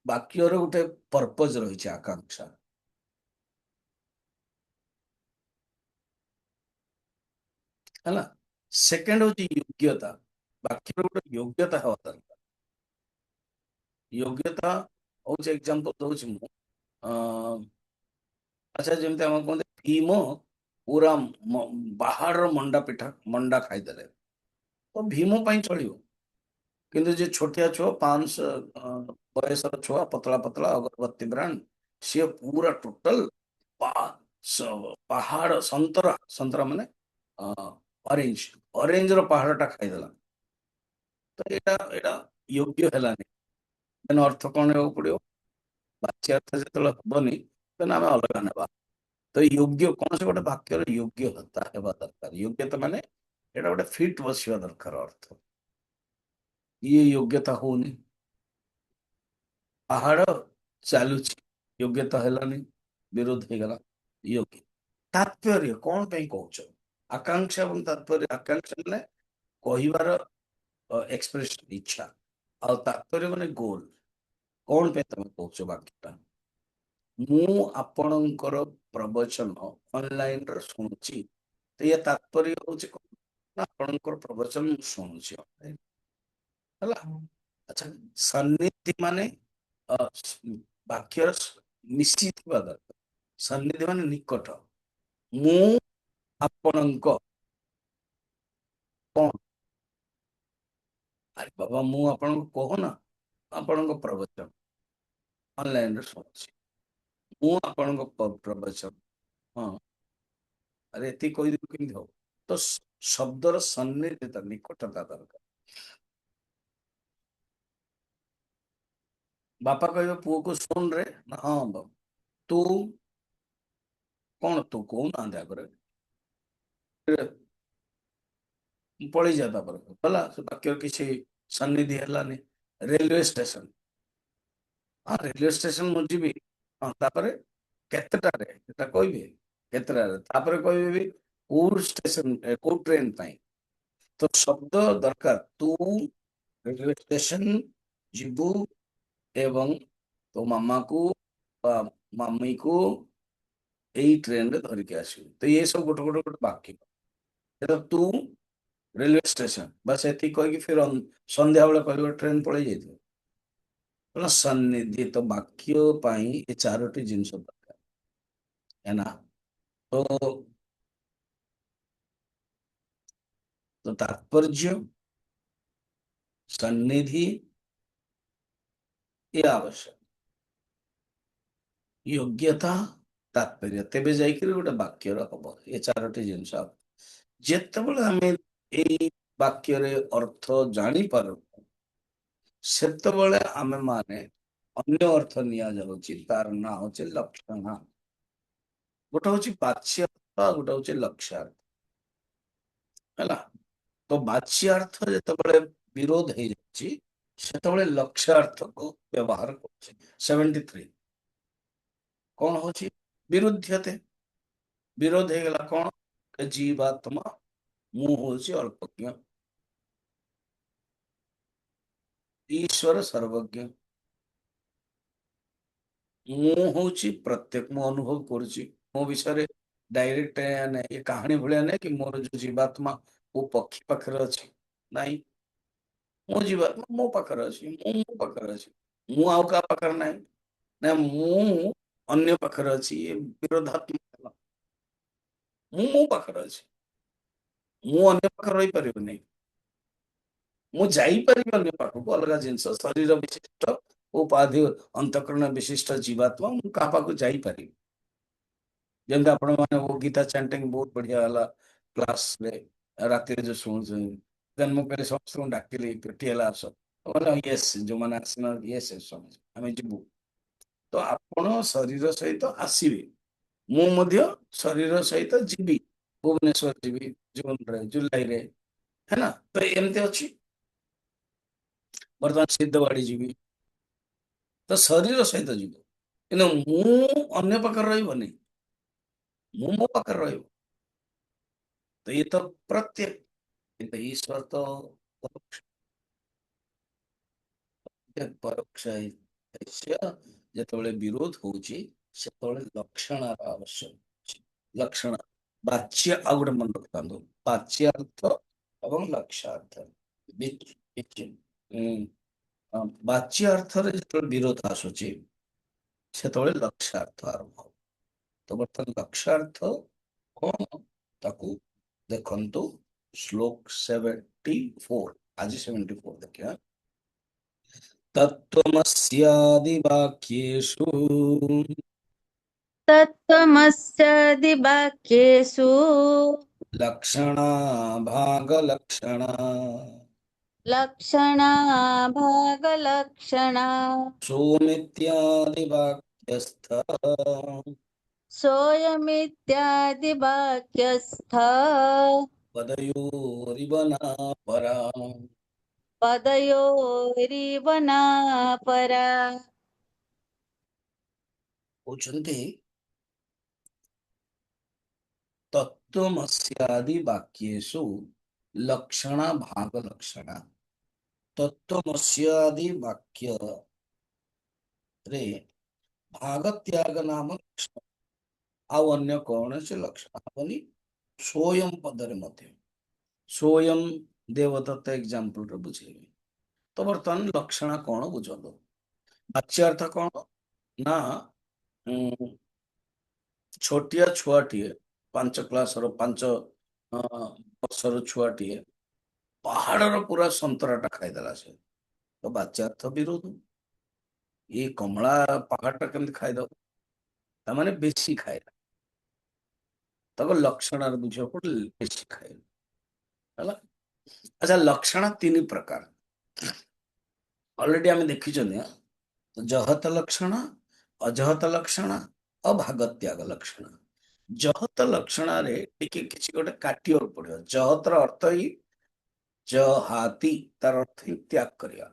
ବାକ୍ୟର ଗୋଟେ ପର୍ପଜ ରହିଛି ଆକାଂକ୍ଷା ହେଲା ସେକେଣ୍ଡ ହଉଛି ଯୋଗ୍ୟତା ବାକ୍ୟର ଗୋଟେ ଯୋଗ୍ୟତା ହେବା ଦରକାର ଯୋଗ୍ୟତା ହଉଛି ଏକ୍ସାମ୍ପଲ ଦଉଛି ମୁଁ ଆଚ୍ଛା ଯେମିତି ଆମେ କୁହନ୍ତି ଭୀମ ପୁରା ବାହାରର ମଣ୍ଡା ପିଠା ମଣ୍ଡା ଖାଇଦେଲେ ତ ଭୀମ ପାଇଁ ଚଳିବ କିନ୍ତୁ ଯେ ଛୋଟିଆ ଛୁଆ 500 ବୟସର ଛୁଆ ପତଳା ପତଳା ଅଗରବତୀ ବ୍ରାଣ୍ଡ ସିଏ ପୁରା ଟୋଟାଲ ପାହାଡ ସନ୍ତରା ସନ୍ତରା ମାନେ ଅରେଞ୍ଜ ଅରେଞ୍ଜ ର ପାହାଡ ଟା ଖାଇଦେଲା ତ ଏଇଟା ଯୋଗ୍ୟ ହେଲାନି ତେଣୁ ଅର୍ଥ କଣ ହେବାକୁ ପଡିବ ବାଚ୍ୟ ଅର୍ଥ ଯେତେବେଳେ ହବନି ତେଣୁ ଆମେ ଅଲଗା ନେବା ତ ଯୋଗ୍ୟ କୌଣସି ଗୋଟେ ବାକ୍ୟର ଯୋଗ୍ୟତା ହେବା ଦରକାର ଯୋଗ୍ୟତା ମାନେ ଏଇଟା ଗୋଟେ ଫିଟ୍ ବସିବା ଦରକାର ଅର୍ଥ ଇଏ ଯୋଗ୍ୟତା ହଉନି ପାହାଡ ଚାଲୁଛି ଯୋଗ୍ୟତା ହେଲାନି ବିରୋଧ ହେଇଗଲା ଯୋଗ୍ୟ ତାତ୍ପର୍ୟ କଣ ପାଇଁ କହୁଛ ଆକାଂକ୍ଷା ଏବଂ ତାତ୍ପର୍ୟ ଆକାଂକ୍ଷା ମାନେ କହିବାର ଏକ୍ସପ୍ରେସନ ଇଚ୍ଛା ଆଉ ତାତ୍ପର୍ୟ ମାନେ ଗୋଲ କଣ ପାଇଁ ତମେ କହୁଛ ବାକ୍ୟଟା ମୁଁ ଆପଣଙ୍କର ପ୍ରବଚନ ଅନଲାଇନରେ ଶୁଣୁଛି ତ ଇଏ ତାତ୍ପର୍ୟ ହଉଛି କଣ ନା ଆପଣଙ୍କର ପ୍ରବଚନ ମୁଁ ଶୁଣୁଛି online। ହେଲା। ଆଚ୍ଛା, ସନ୍ନିଧି ମାନେ ବାକ୍ୟର ମିଶିଥିବା ଦରକାର। ସନ୍ନିଧି ମାନେ ନିକଟ। ମୁଁ ଆପଣଙ୍କ କଣ? ଆରେ ବାବା, ମୁଁ ଆପଣଙ୍କୁ କହୁନା, ଆପଣଙ୍କ ପ୍ରବଚନ ଅନଲାଇନରେ ଶୁଣୁଛି, ମୁଁ ଆପଣଙ୍କ ପ୍ରବଚନ। ହଁ, ଆରେ ଏତିକି କହିଦେବୁ କେମିତି ହବ? ତ ଶବ୍ଦର ସନ୍ନିଧିତା, ନିକଟତା ଦରକାର। ବାପା କହିବେ ପୁଅକୁ ଶୁଣ ରେ, ନା ହଁ ବାବୁ। ତୁ କଣ ତୁ କହୁନାହାନ୍ତି ଆଗରେ, ପଳେଇ ଯା ତାପରେ ଗଲା, ସେ ବାକ୍ୟ କିଛି ସନ୍ନିଧି ହେଲାନି। ରେଲୱେ ଷ୍ଟେସନ, ହଁ ରେଲୱେ ଷ୍ଟେସନ ମୁଁ ଯିବି, ହଁ ତାପରେ କେତେଟାରେ ସେଟା କହିବି, କେତେଟାରେ ତାପରେ କହିବି ବି କୋଉ ଷ୍ଟେସନ, କୋଉ ଟ୍ରେନ ପାଇଁ। ତ ଶବ୍ଦ ଦରକାର। ତୁ ରେଲୱେ ଷ୍ଟେସନ ଯିବୁ ଏବଂ ତୋ ମାମାକୁ ବା ମାମିକୁ ଏଇ ଟ୍ରେନରେ ଧରିକି ଆସିବୁ। ତ ଇଏ ସବୁ ଗୋଟେ ଗୋଟେ ଗୋଟେ ବାକ୍ୟ। ସେଟା ତୁ ରେଲୱେ ଷ୍ଟେସନ ବାସ୍ ଏତିକି କହିକି ଫିର ସନ୍ଧ୍ୟାବେଳେ କହିବ ଟ୍ରେନ ପଳେଇ ଯାଇଥିବ। ହେଲା ସନ୍ନିଧି। ତ ବାକ୍ୟ ପାଇଁ ଏ ଚାରୋଟି ଜିନିଷ ଦରକାର है ना। तो तात्पर्य, सन्निधि, ये आवश्यक, योग्यता, तात्पर्य, तेबे जाइकरी गोटे वाक्यर हब। ये चारोटी जिनस जेतेबेले आमे एई वाक्यरे अर्थ जानी पारु, सेतेबेले आमे माने अन्य अर्थ निया जाउची। तार ना होचे लक्षण। गोटे होची बाच्यार्थ, गोटे होची लक्ष्यार्थ। हैला। तो बाच्यार्थ जेतेबेले विरोध हे जाउची, सेतेबेले लक्ष्यार्थ को व्यवहार करछे। 73 कौन होची? विरुद्धते। विरोध हे गला कौन? जीवात्मा, मु होची अल्पज्ञ, ईश्वर सर्वज्ञ। मु होची प्रत्येक, मु अनुभव करुची। मो विषय डायरेक्ट ये कहानी भलिया नहीं कि मोर जो जीवात्मा वो पक्षी पाखरे अछि, नहीं। मो जीवात्मा मो पाखरे अछि, मो पाखरे अछि, मु आउ का पाखरे नहीं ना, मु अन्य पाखरे अछि। ये विरोधात्मक। मु मो पाखरे अछि, मु अन्य पाखरे रही परिबो नहीं। मु जाई परिबो अन्य पाखको, अलग जिंस शरीर विशिष्ट उपाधि अंतकरण विशिष्ट जीवात्मा, मु का पाखको जाई परिबो। जेंदा आपण माने वो गीता चैंटिंग बहुत बढ़िया वाला क्लास रे राति रे जो सुन जन्म करे समस्त डाकिली पेटी हला आस बोले यस जो माने आसना यस समझ आमे जिबु। तो आपण शरीर सहित आसीबे, मु मध्य शरीर सहित जिबी, भुवनेश्वर जिबी जून रे जुलाई रे, है ना। तो एमते अछि वर्तमान सिद्धवाड़ी जिबी, तो शरीर सहित जिबो, किंतु मु अन्य पाखर रहइबो नहीं, मु मो पाखर रहइबो। तो ये तो प्रत्येक, किंतु ईश्वर तो परोक्ष, परोक्ष जेतेबेले विरोध होउची सेतेबेले लक्षण आवश्यक अछि। लक्षण वाच्य आ गुटे मन रखतांदो, वाच्यार्थ एवं लक्ष्यार्थ वाच्य अर्थ रे जेतेबेले विरोध आसुची सेतेबेले लक्ष्यार्थ आरंभ हो। तो बर्तमान लक्ष्यार्थ कौन ताकू देखंतु श्लोक 74, आज 74 देखिए। तत्त्वमस्यादिवाक्येषु तत्त्वमस्यादिवाक्येषु लक्षणा भागलक्षणा लक्षणा भागलक्षणा सोमित्यादिवाक्यस्थ सोऽयमित्यादिवाक्यस्थ पदयोरिव नापरा। पदयोरिव नापरा। उच्यन्ते तत्त्वमस्यादि वाक्येषु लक्षणा भागलक्षणा। तत्त्वमस्यादि वाक्य रे भाग त्याग नाम लक्षण आउ अन्य कौनसी लक्षण हबनी। स्वयं पदरे मध्य स्वयं देवदत्त एग्जांपल रे बुझेबे। तो बर्तमान लक्षण कौन बुझंतु बाच्य अर्थ कौन ना छोटिया छुआटीए 5 वर्षर छुआटीए पहाड़र पूरा संतराटा खाईदेला से तो बाच्य अर्थ विरोध ये कमला पहाड़टा केमती खाईदब तामाने बेसी खाए तब लक्षण बुझ पड़े बेसी खाए ହେଲା अच्छा लक्षण 3 प्रकार ऑलरेडी आम देखी जहत लक्षण अजहत लक्षण अभागत्याग लक्षण जहत लक्षण रे टिके किछि गोटे काटियर पड़ियो जहतर अर्थ ही जहाति तार अर्थ ही त्याग करिया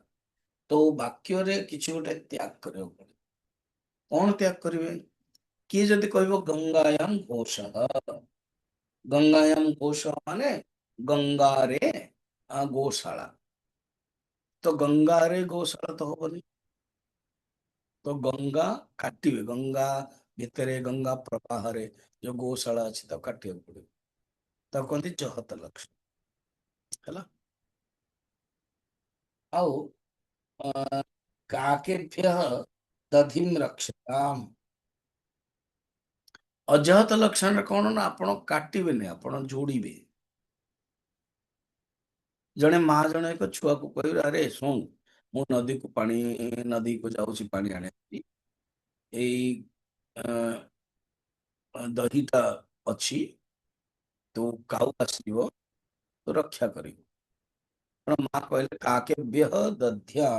तो वाक्य रे किछि गोटे त्याग करियो पड़े कौन त्याग करिवे किए जदि कहबो गंगायाम घोषः गंगायाम घोष माने गंगा रे गोशाला तो गंगा रे गोशाला तो हबनी तो गंगा काटिवे गंगा भितरे गंगा प्रवाह रे जो गोशाला अच्छी तब काटिया पड़े तब कहते जहत लक्षण है आउ काकेभ्य दधिम रक्षताम अजहत लक्षण कौन ना आपण काटिबेनी आपण जोड़िबे जने माँ जने एक छुआ को कह अरे शुण मु नदी को पानी नदी को जाऊँ पानी आने दहीटा अच्छी तो काऊ आसव तो रक्षा कर माँ कहले काकेभ्य दध्या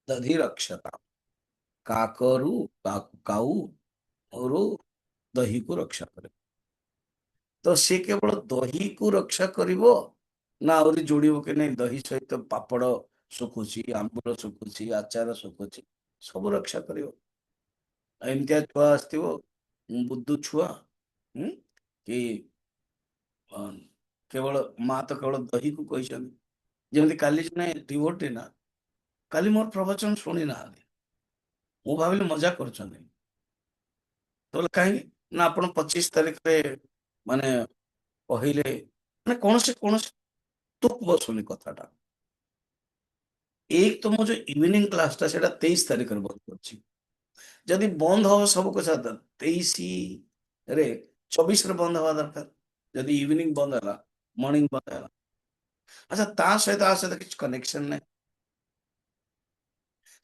दधि रक्षता काकरू काऊ और दही को रक्षा करे तो सी केवल दही को रक्षा करिवो ना आउरी जोड़िबो कि नहीं दही सहित पापड़ सुखुची आंबुल सुखुची आचार सुखुची सब रक्षा करिवो एमतिया छुआ आसथिबो बुद्धू छुआ कि केवल माँ तो केवल दही को कहते जमी काली जने डिवोटी ना काली मोर प्रवचन शुणी ना मु भाविली मजा कर तो कहीं ना आपण 25 तारीख रे माने कहले माने कौन से तुक बसुनी कथाटा एक तो मो जो इवनिंग क्लास टा सेटा 23 तारीख रे बंद करछि जदि बंद हो सब कुछ 23 रे 24 रे बंद हवा दरकार जदि इवनिंग बंद है मॉर्निंग बंद है अच्छा ता सहित किछ कनेक्शन नहीं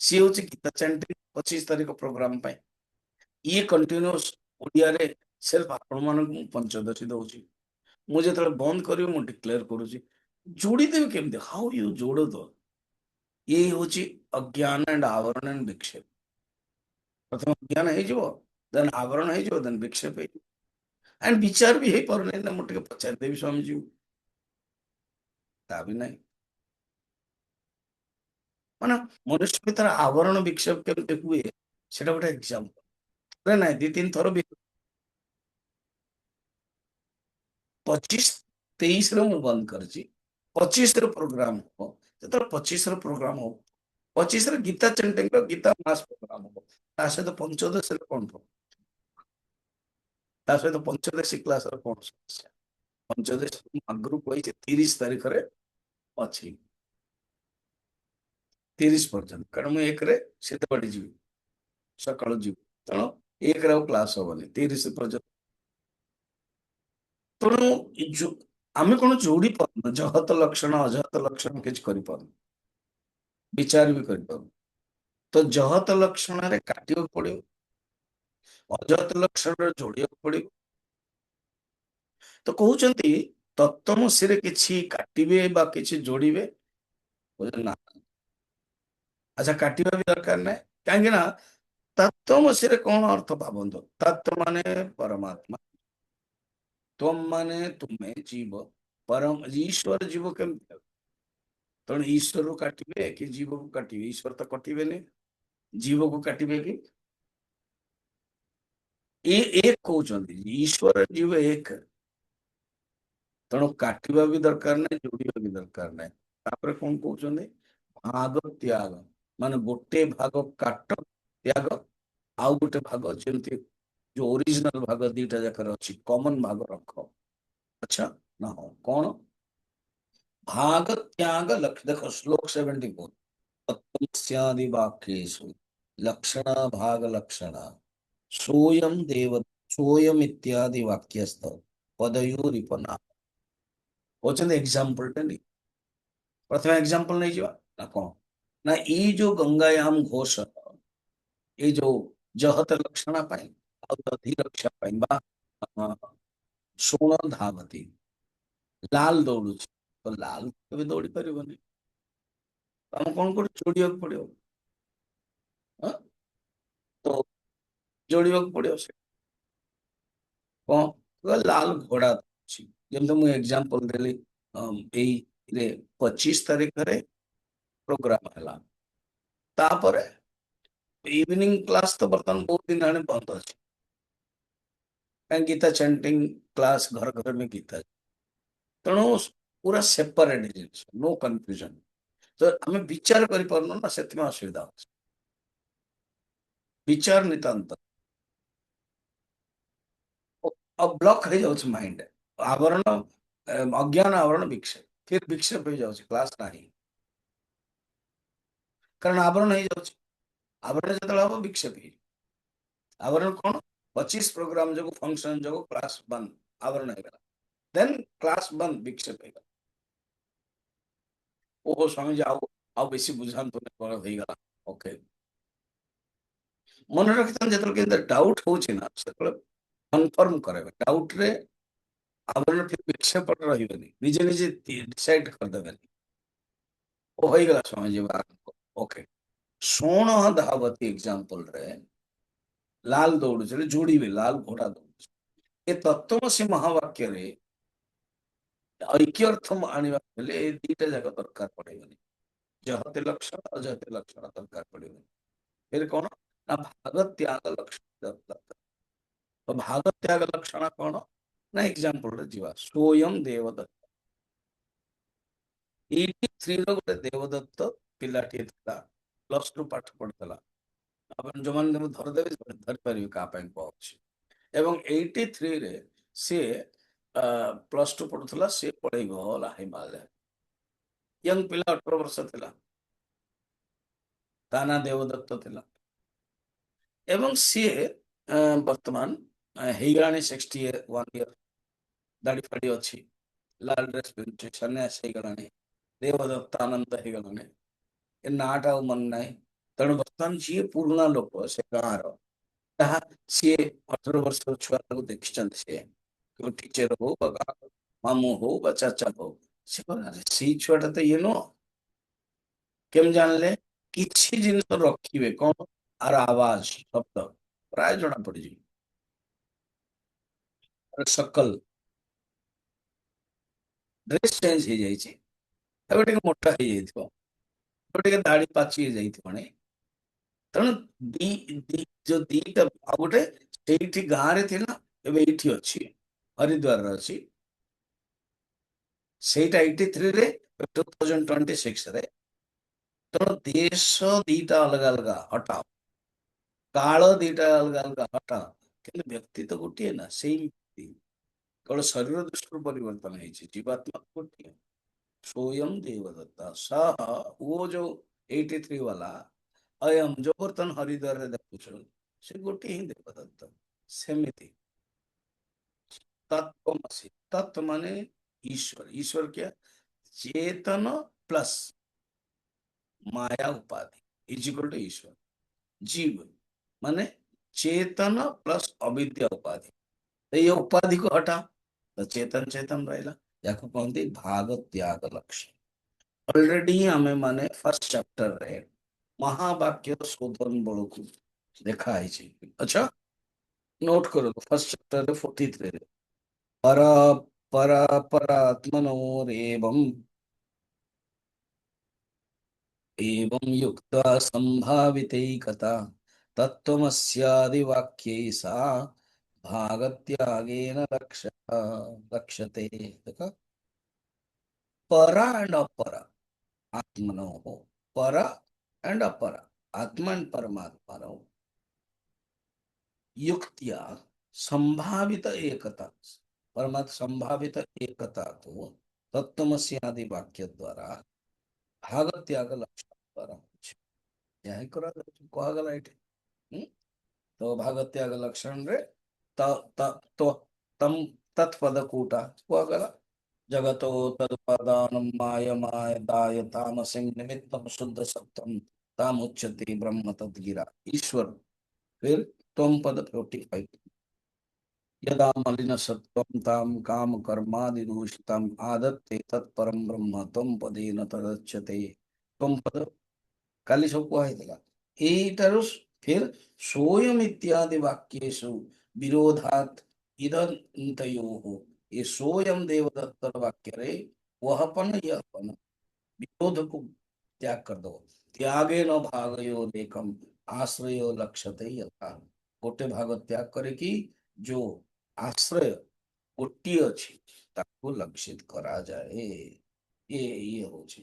सी हूँ गीता चैंटिंग 25 तारीख प्रोग्राम पाई ये कंटिन्यूस ओडिया रे सिर्फ आपण मान पंचदशी दौची मुझे जो बंद कर डिक्लेयर करुच्ची जोड़ीदेवी केमती हाउ यू जोड़ दो ये हूँ अज्ञान एंड आवरण एंड विक्षेप प्रथम अज्ञान देन आवरण देन विक्षेप एंड विचार भी हो पार ना मुझे पचार देवी स्वामी जी ता भी नहीं माने मनुष्य भीतर आवरण विक्षेप केमती हुए से गोटे एग्जाम्पल ना 2-3 थर भी 25-23 रे बंद कर 25 प्रोग्राम हो जो 25 प्रोग्राम हो 25 गीता चैंटिंग गीता मास प्रोग्राम हो सहित पंचदशी कौन सहित पंचदशी क्लास कौन समस्या पंचदशी आगु कही 30 तारीख रे अच्छी 30 पर्यटन कारण मुझे एक जी सका जी तेणु एक क्लास हेनी 30 पर्यटन तेणु आम कौन जोड़ी पार जहत लक्षण अजहत लक्षण किसी कर विचार भी कर तो जहत लक्षण रे काटिया पड़ो अजहत लक्षण जोड़िया पड़ो तो कहते तत्वमसी रे किछि काटिबे बा किछि जोड़िबे ना अच्छा काटिबा भी दरकार ना कहीं ना तत्वमसी रे कौन अर्थ भावंत तत्व माने परमात्मा तुम माने तुम्हें जीव परम ईश्वर जीव के तेणु ईश्वर को काटिबे कि जीव को काटिबे ईश्वर तो कटिबे नहीं जीव को काटिबे कि एक कहते ईश्वर जीव एक तेणु काटिबा भी दरकार नहीं जोड़िबा भी दरकार नहीं तापर कौन कहते भाग त्याग माने गोटे भाग काट त्याग आउ गोटे भाग जमती जो ओरिजिनल भाग दीटा जाकर अच्छी कॉमन भाग रख अच्छा ना हो कौन भाग त्याग लक्ष्य देखो श्लोक 74 तत्त्वस्यादि वाक्येषु लक्षण भाग लक्षण सोयम देव सोयम इत्यादि वाक्यस्थ पदयोरिपना होचंदे एग्जांपल टेनी प्रथम एग्जांपल नहीं जीवा ना कौन ना ई जो गंगायाम घोष ये जो जहत लक्षण पाई और दधि रक्षा पाई बा सोण धावती लाल दौड़ू तो लाल केबे दौड़ी परिबनी हम कौन कर जोड़िया पड़ियो हाँ? तो जोड़िया पड़ियो से कौन तो लाल घोड़ा ଅଛି ଯେମିତି ମୁଁ ଏକ୍ସାମ୍ପଲ ଦେଲି ଏଇରେ 25 ତାରିଖରେ ପ୍ରୋଗ୍ରାମ ହେଲା ତାପରେ ଇଭିନିଂ କ୍ଲାସ ତ ବର୍ତ୍ତମାନ ବହୁତ ଦିନ ହେଲାଣି ବନ୍ଦ ଅଛି କାହିଁ ଗୀତା ଚେଣ୍ଟିଂ କ୍ଲାସ ଘର ଘର में ଗୀତା ତେଣୁ ପୁରା ସେପାରେଟ ଜିନିଷ नो କନଫ୍ୟୁଜନ ତ ଆମେ ବିଚାର କରିପାରୁନୁ ନା ସେଥିପାଇଁ ଅସୁବିଧା ହଉଛି ବିଚାର ନିତାନ୍ତ अब ब्लॉक हो जाଉଛି ମାଇଣ୍ଡ आवरण अज्ञान आवरण विक्षेप फिर विक्षेप हो जाଉଛି क्लास ନାହିଁ कारण आवरण हो जाଉଛି आवरण ଯେତେବେଳେ ହବ विक्षेप ହେଇଯିବ आवरण कौन 25 प्रोग्राम जो फंक्शन जो क्लास बंद आवरण ହେଇଗଲା देन क्लास बंद विक्षेप ହେଇଗଲା ओहो स्वामी जी आओ बेसी बुझान तो कौन ହେଇଗଲା ओके मन रखिथान ଯେତେବେଳେ କିନ୍ତୁ डाउट होଉଛି ନା ସେତେବେଳେ कन्फर्म करेबे डाउट रे आवरण फिर विक्षेप ରହିବନି ନିଜେ ନିଜେ डिसाइड କରିଦେବେନି ओ ହେଇଗଲା स्वामी जी ओके सोण धावती एग्जांपल रे लाल दौड़ुचे जोड़ीबे लाल घोड़ा दौड़ुचे ए तत्त्वमसि महावाक्य रे ऐक्य अर्थ आनिबा बेले ए दीटा जाक दरकार पड़ेबनी जहते लक्षण अजहते लक्षण दरकार पड़ेबनी फिर कौन ना भाग त्याग लक्षण दरकार तो भाग त्याग लक्षण कौन ना एग्जांपल रे जीवा स्वयं देवदत्त 83 रो गोटे देवदत्त पिलाटी था +2 पाठ पढ़ितला अपन जो मान धर देबे धर परिबे का ପାଇଁ पहुंची एवं 83 रे से +2 पढ़ुथला से पढ़ै गला हिमालय यंग पिला 18 वर्ष थिला ताना देवदत्त थिला एवं सी वर्तमान हेगरानी 61 ईयर दाढ़ी फाड़ी अच्छी लाल ड्रेस पिंधुचे सन्यास हेगरानी देवदत्त आनंद हेगरानी ए नाटा मन नाई तेणु वर्तमान जी पुराना लोक से गाँव ताहा सी 18 वर्ष छुआ को देखिछन से टीचर हो मामू हो चाचा हो सी छुआटा तो ये नो केम जानले किछि जिनिस रखिबे कोन आर आवाज शब्द प्राय जना पड़ी सकल ड्रेस चेंज हो जाइए ଏବେ ଟିକେ ମୋଟା ହେଇଯାଇଥିବ ଏବେ ଟିକେ ଦାଢି ପାଚି ହେଇଯାଇଥିବଣି ତେଣୁ ଦି ଯୋଉ ଦିଟା ଆଉ ଗୋଟେ ସେଇଠି ଗାଁରେ ଥିଲା ଏବେ ଏଇଠି ଅଛି ହରିଦ୍ୱାରରେ ଅଛି ସେଇଟା 83 ରେ 2026 ରେ ତେଣୁ ଦେଶ ଦିଟା ଅଲଗା ଅଲଗା ହଟାଅ କାଳ ଦିଟା ଅଲଗା ଅଲଗା ହଟାଅ କିନ୍ତୁ ବ୍ୟକ୍ତି ତ ଗୋଟିଏ ନା ସେଇ ବ୍ୟକ୍ତି କେବଳ ଶରୀର ଦୃଷ୍ଟିରୁ ପରିବର୍ତ୍ତନ ହେଇଛି ଜୀବାତ୍ମା ଗୋଟିଏ स्वयं देवदत्ता सह वो जो 83 वाला अयम जो बर्तन हरिद्वार रे देखुछ से गोटे ही देवदत्त सेमिति तत्वमसि तत्व माने ईश्वर ईश्वर क्या चेतन प्लस माया उपाधि इज इक्वल टू ईश्वर जीव माने चेतन प्लस अविद्या उपाधि तो ये उपाधि को हटा तो चेतन चेतन रहेला याको कहते भाग त्याग लक्ष्य ऑलरेडी आमे माने फर्स्ट चैप्टर रे महावाक्य शोधन बल को देखा है अच्छा नोट करो फर्स्ट चैप्टर रे 43 रे पर पर परात्मनोरेवं एवं युक्ता संभावितैकता तत्त्वमस्यादि वाक्ये सा भागत्यागेन लक्ष्यते देखा परा एंड अपरा आत्मनो हो परा एंड अपरा आत्मा एंड परमात्मा नो युक्तिया संभावित एकता परमात्मा संभावित एकता तो तत्वमसि आदि वाक्य द्वारा भाग त्याग लक्षण द्वारा ଏହା କରା କୁହାଗଲା ଏଠି। ହୁଁ? तो भागत्याग लक्षण रे त त तो तम तत्पद कूटा कुआगला जगतो तदुपादानं माय दाय तामसिं निमित्तम शुद्ध सत्तम ताम उच्यते ब्रह्म तद्गिरा ईश्वर। फिर तुम पद 45 यदा मलिन सत्वं ताम काम कर्मादि दूषितम आदत्ते तत्परम ब्रह्म तुम पदेन तदच्यते तुम पद काली सब कुहाइला एटार फिर सोयम इत्यादि वाक्येषु विरोधात इदन्तयोः ये सोयम देवदत्त वाक्य रे वहपन यहपन विरोध को त्याग कर दो। त्यागे न भागयो एकम आश्रयो लक्ष्यते यथा गोटे भाग त्याग करे कि जो आश्रय गोटी अछि ताको लक्षित करा जाए। ये होची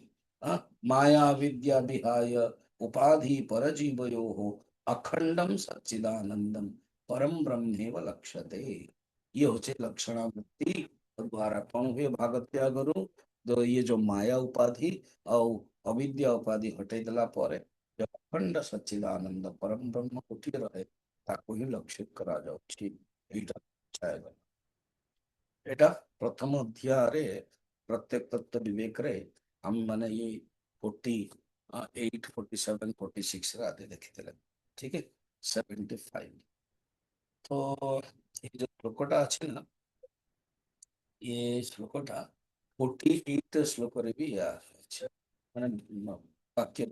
माया विद्या विहाय उपाधि परजीवयो अखंडम सच्चिदानंदम परम ब्रह्मेव लक्ष्यते। ये होचे लक्षणावृत्ति द्वारा कौन हुए भाग त्यागरु तो ये जो माया उपाधि और अविद्या उपाधि हटे देला पर जो अखंड सच्चिदानंद परम ब्रह्म उठी रहे ताको ही लक्षित करा जाउछि। एटा छायगला एटा प्रथम अध्याय प्रत्येक तत्व विवेक रे हम माने ये 48 47 46 रे आदि देखिଥିଲେ। ठीक है 75 तो ये जो श्लोकटा अछि ना ये श्लोकटा 48 श्लोक रे भी अछि माने वाक्य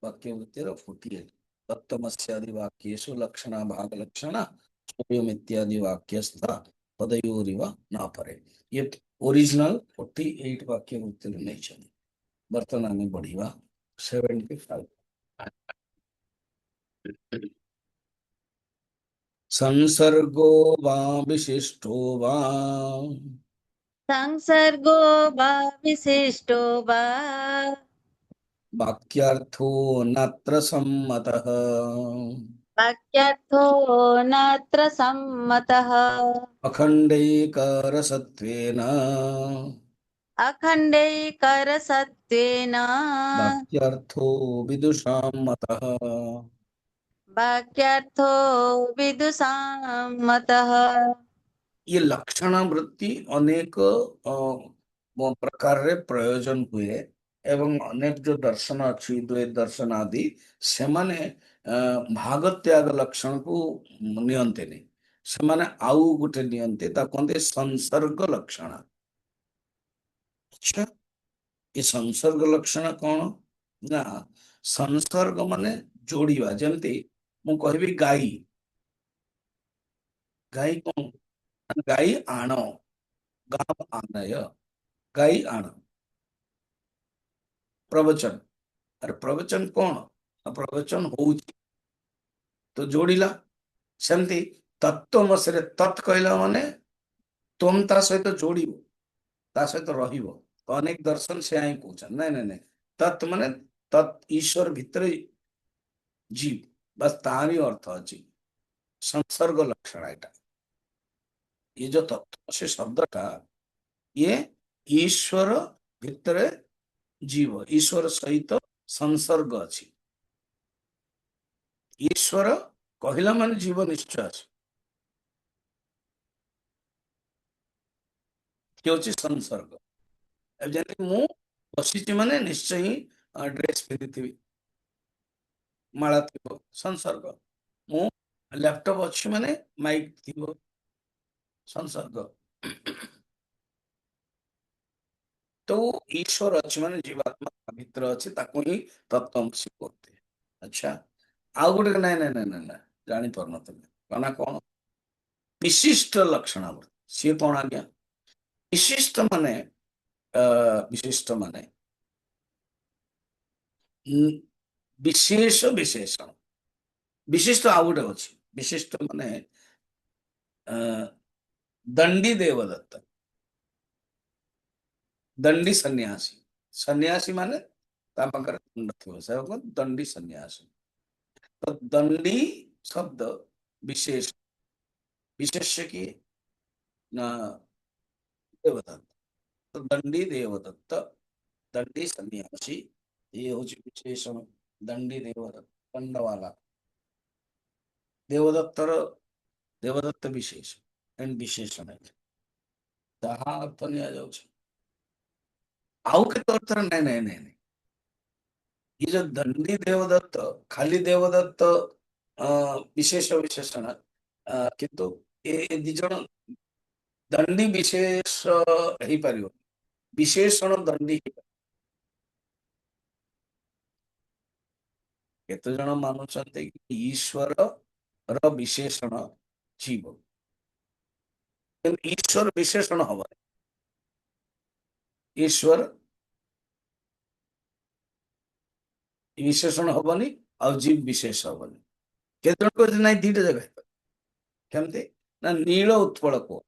वाक्य उत्तर 48 तत्तमस्यादि वाक्येषु लक्षणा भाग लक्षणा स्वयं इत्यादि वाक्यस्था पदयोरिव ना परे। ये ओरिजिनल 48 वाक्य उत्तर नहीं चले वर्तमान में बढ़िवा 75 संसर्गो वा विशिष्टो वा संसर्गो वा विशिष्टो वा वाक्यार्थो नत्र सम्मतः वाक्यार्थो नात्र सम्मतः अखण्डैकरसत्वेन अखण्डैकरसत्वेन वाक्यार्थो विदुषां मतः। वाक्यार्थो विदुषां मतः। ये लक्षणावृत्ति अनेक प्रकार रे प्रयोजन हुए एवं अनेक जो दर्शन अच्छी द्वैत दर्शन आदि से माने भाग त्याग लक्षण को नियंते नहीं से माने आउ गुटे नियंते ता कहते संसर्ग लक्षण। अच्छा ये संसर्ग लक्षण कौन ना संसर्ग माने जोड़िवा जमती मु कहबी गाई गाई कौन गाई आण गाव आनय गाई आण प्रवचन अरे प्रवचन कौन प्रवचन हो तो जोड़िला सेमती तत्वमसरे तत् कहला माने तुम ता सहित जोड़ ता सहित रहिबो तो अनेक दर्शन से आई कहछन नहीं नहीं नहीं तत् माने तत् ईश्वर भितर जीव बस तारी अर्थ अछि संसर्ग लक्षण एटा ये जो तत्व से शब्दटा ये ईश्वर भितर जीव ईश्वर सहित संसर्ग अछि ईश्वर कहला माने जीव निश्चय अछि ये होची संसर्ग। अब जैसे मु बसिची माने निश्चय ही ड्रेस पिंधिथिबी माला थिबो संसर्ग मु लैपटॉप अछि माने माइक थिबो संसर्ग। तो ईश्वर अच्छी माने जीवात्मा भीतर अच्छी ताको ही तत्वमसि बोलते। अच्छा आउ गोटे नहीं नहीं नहीं नहीं जानी पार नथिले कना कौन विशिष्ट लक्षण सी कौन आज्ञा विशिष्ट माने विशिष्ट माने विशेष विशेषण विशिष्ट आउ गोटे अछि विशिष्ट माने दंडी देवदत्त दंडी सन्यासी सन्यासी माने ता पाखरे दंड थिबो से दंडी सन्यासी तो दंडी शब्द विशेष विशेष्य की देवदत्त तो दंडी देवदत्त दंडी सन्यासी ये होची विशेषण। दंडी देवदत्त, दंड वाला देवदत्तर देवदत्त विशेष एंड विशेषण है जहाँ अर्थ नियाଯାଉଛି आउ केते अर्थ नहीं नहीं नहीं नहीं ये जो दंडी देवदत्त खाली देवदत्त विशेष विशेषण किंतु ए दी जण दंडी विशेष ही परियो विशेषण दंडी केते जण मानुचंते कि ईश्वर र विशेषण जीव ईश्वर विशेषण हवा ईश्वर विशेषण हबनी आ जीव विशेष हबनी केते जण कहते नहीं दीटा जगह केमते ना नील उत्पल को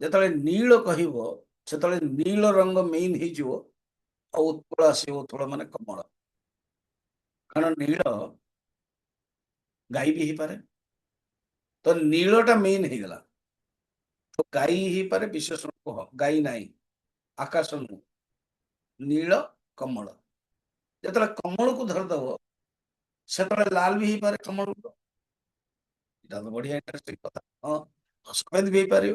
जतले नील कहबो सेतले नील रंग मेन ही जो आ उत्पल आसी उत्पल माने कमल कारण नील गाई भी ही पारे तो नीलटा मेन ही गला तो गाई ही पारे विशेषण को गाई नाही आकाश नु नील कमल जतले कमल को धर दबो सेतले लाल भी ही पारे कमल को इटा तो बढ़िया इंटरेस्टिंग कथा हां सफेद भी ही पारे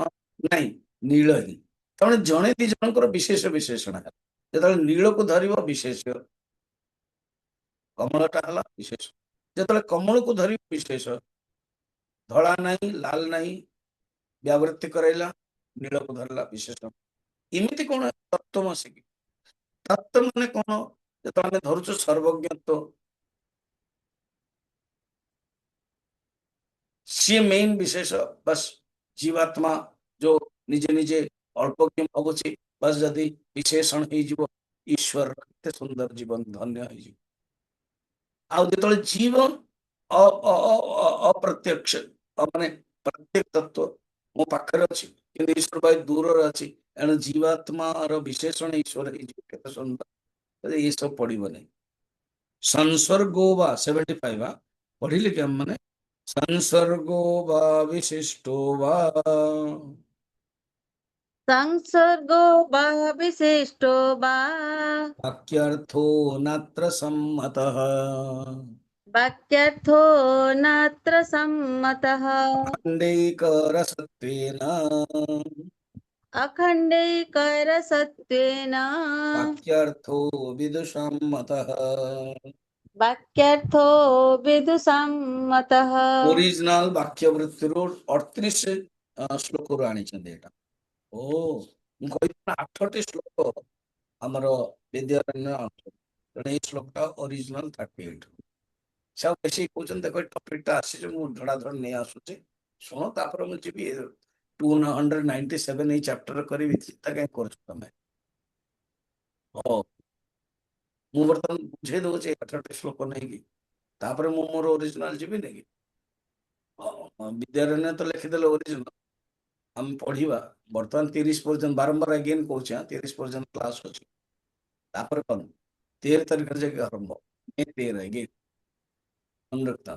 हां नहीं नील ही तने जणे दी जनकर विशेष विशेषण है जतले नील को धरिबो विशेष कमलटा हला विशेष जतले कमल को धरि विशेष धड़ा नहीं लाल नहीं व्यावृत्ति करैला नील को धरला विशेष इमिति कोन तत्वमसि तत्व माने कोन जत आमे धरुछु सर्वज्ञत्व सी मेन विशेष बस जीवात्मा जो निजे निजे अल्पज्ञ भगुची बस जदि विशेषण ही जीव ईश्वर केते सुंदर जीवन धन्य है जीव आ जेतले जीवन अप्रत्यक्ष माने प्रत्येक तत्व मो पाखरे अछि किंतु ईश्वर भाई दूर रे अछि एणु जीवात्मा रो विशेषण ईश्वर ही जीव केते सुंदर ये सब पड़िबो नहीं संसर्गो वा 75 पढ़िले कि हम माने संसर्गो वा विशिष्टो वा संसर्गो वा विशिष्टो वा वाक्यार्थो नात्र सम्मतः वाक्यर्थो नात्र सम्मतः खण्डैकरसत्वेन अखण्डैकरसत्वेन वाक्यार्थो विदुषाम्मतः वाक्यर्थो विदुषाम्मतः ओरिजिनल वाक्यवृत्तिरो 38 श्लोक आनिछन्ते एटा ओ मु कहिना 8टी श्लोक हमर विद्यारण्य तेणु श्लोकटा ओरिजिनल 38 सब बेसी कहउछन देखो टॉपिकटा आसी मु धड़ा धड़ नै आसुचे सुनो तापर मु जीबी 297 ए चैप्टर करबी चिंता काय करछ तमे ओ मु बर्तन बुझे दोचे 8टी श्लोक नै कि तापर मु मोर ओरिजिनल जीबी नै कि विद्यारण्य तो लिखिदेले ओरिजिनल हम पढ़िबा बर्तमान 30 पर्यंत बारंबार अगेन कहउछ 30 पर्यंत क्लास अछि तापर कोन 13 तारिख जके आरंभ मे 13 अगेन मन रखता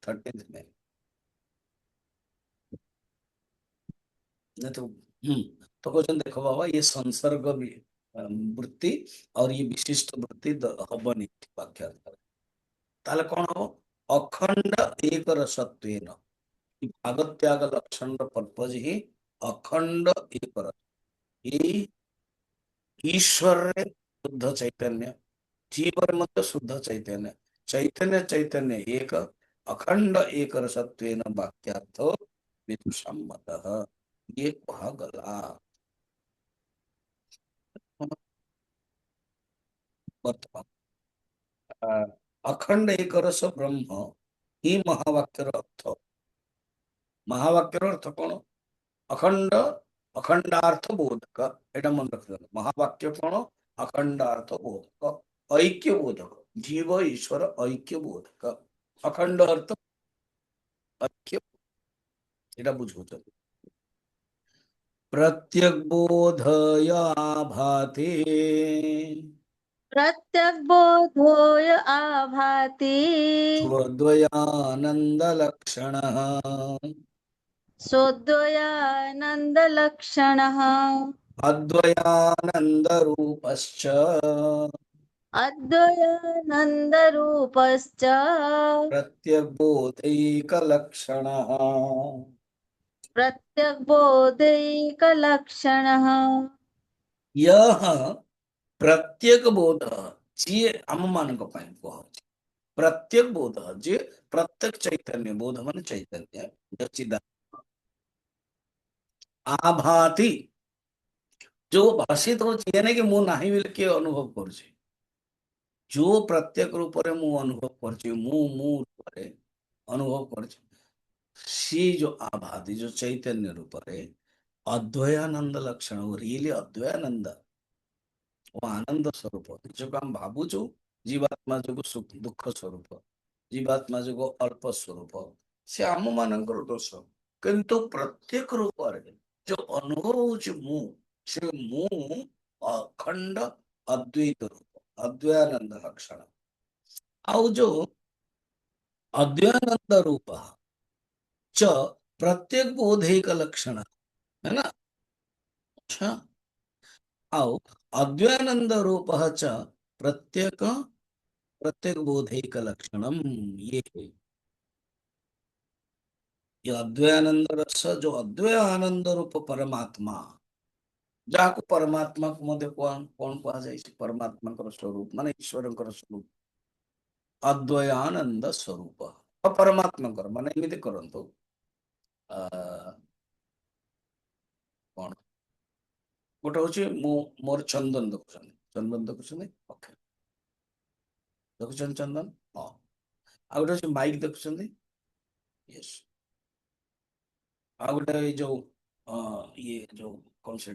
13 में नहीं तो क्वेश्चन देखो बाबा ये संसर्ग वृत्ति और ये विशिष्ट वृत्ति हबनी वाक्य ताले कौन हो अखंड एक रसत्वेन भागत्याग लक्षण पर्पज ही अखंड एक रस ये ईश्वर रे शुद्ध चैतन्य जीवन मत शुद्ध चैतन्य चैतन्य चैतन्य एक अखंड एक रसत्वेन वाक्यार्थ विदुषाम्मतः ये कहा गला वर्तमान अखंड एक रस ब्रह्म ही महावाक्यर अर्थ महावाक्यर अर्थ कौन अखंड अखंडार्थ बोधक एटा मन रखिद महावाक्य कौन अखंडार्थ बोधक ऐक्य बोधक जीव ईश्वर ऐक्य बोधक अखंड अर्थ ऐक्य एटा बुझुछ प्रत्यक बोधया भाति प्रत्यक् बोधोय आभाति स्वद्वयानंद लक्षणः सोऽद्वयानन्दलक्षणः अद्वयानंद रूपश्च अद्वयानन्दरूपश्च प्रत्यग्बोधैकलक्षणः प्रत्यग्बोधैकलक्षणः। यह प्रत्येक बोध जी आम मान कह प्रत्येक बोध जे प्रत्येक चैतन्य बोध मान चैतन्य चिदा आभाति जो भाषित हो कि मु नाही बोल के अनुभव कर जो प्रत्येक रूप रे मु अनुभव कर मु रूप रे अनुभव कर सी जो आभाति जो चैतन्य रूप रे अद्वयानंद लक्षण रियली अद्वयानंद वो आनंद स्वरूप जो हम भावुचु जीवात्मा जो सुख दुख स्वरूप जीवात्मा जो अल्प स्वरूप से आम मान दोष किंतु प्रत्येक रूप जो अनुभव होची मु से मु अखंड अद्वैत रूप अद्वयानंद लक्षण आउ जो अद्वयानंद रूप च प्रत्येक बोधैक लक्षण है ना अच्छा आउ अद्वयानंद रूप च प्रत्येक प्रत्येक बोधैक लक्षणम ये है ये अद्वयानंद रस जो अद्वय आनंद रूप परमात्मा जहाँ परमात्मा को मध्य कौन कौन कहा जाए परमात्मा स्वरूप माने ईश्वर स्वरूप अद्वयानंद स्वरूप परमात्मा माने एमती करंतु कौन गोटे हूँ मोर चंदन देखुं चंदन देखुं ओके देखुं चंदन हाँ आ गोटे माइक देखुं यस आ गोटे जो ये जो कौन से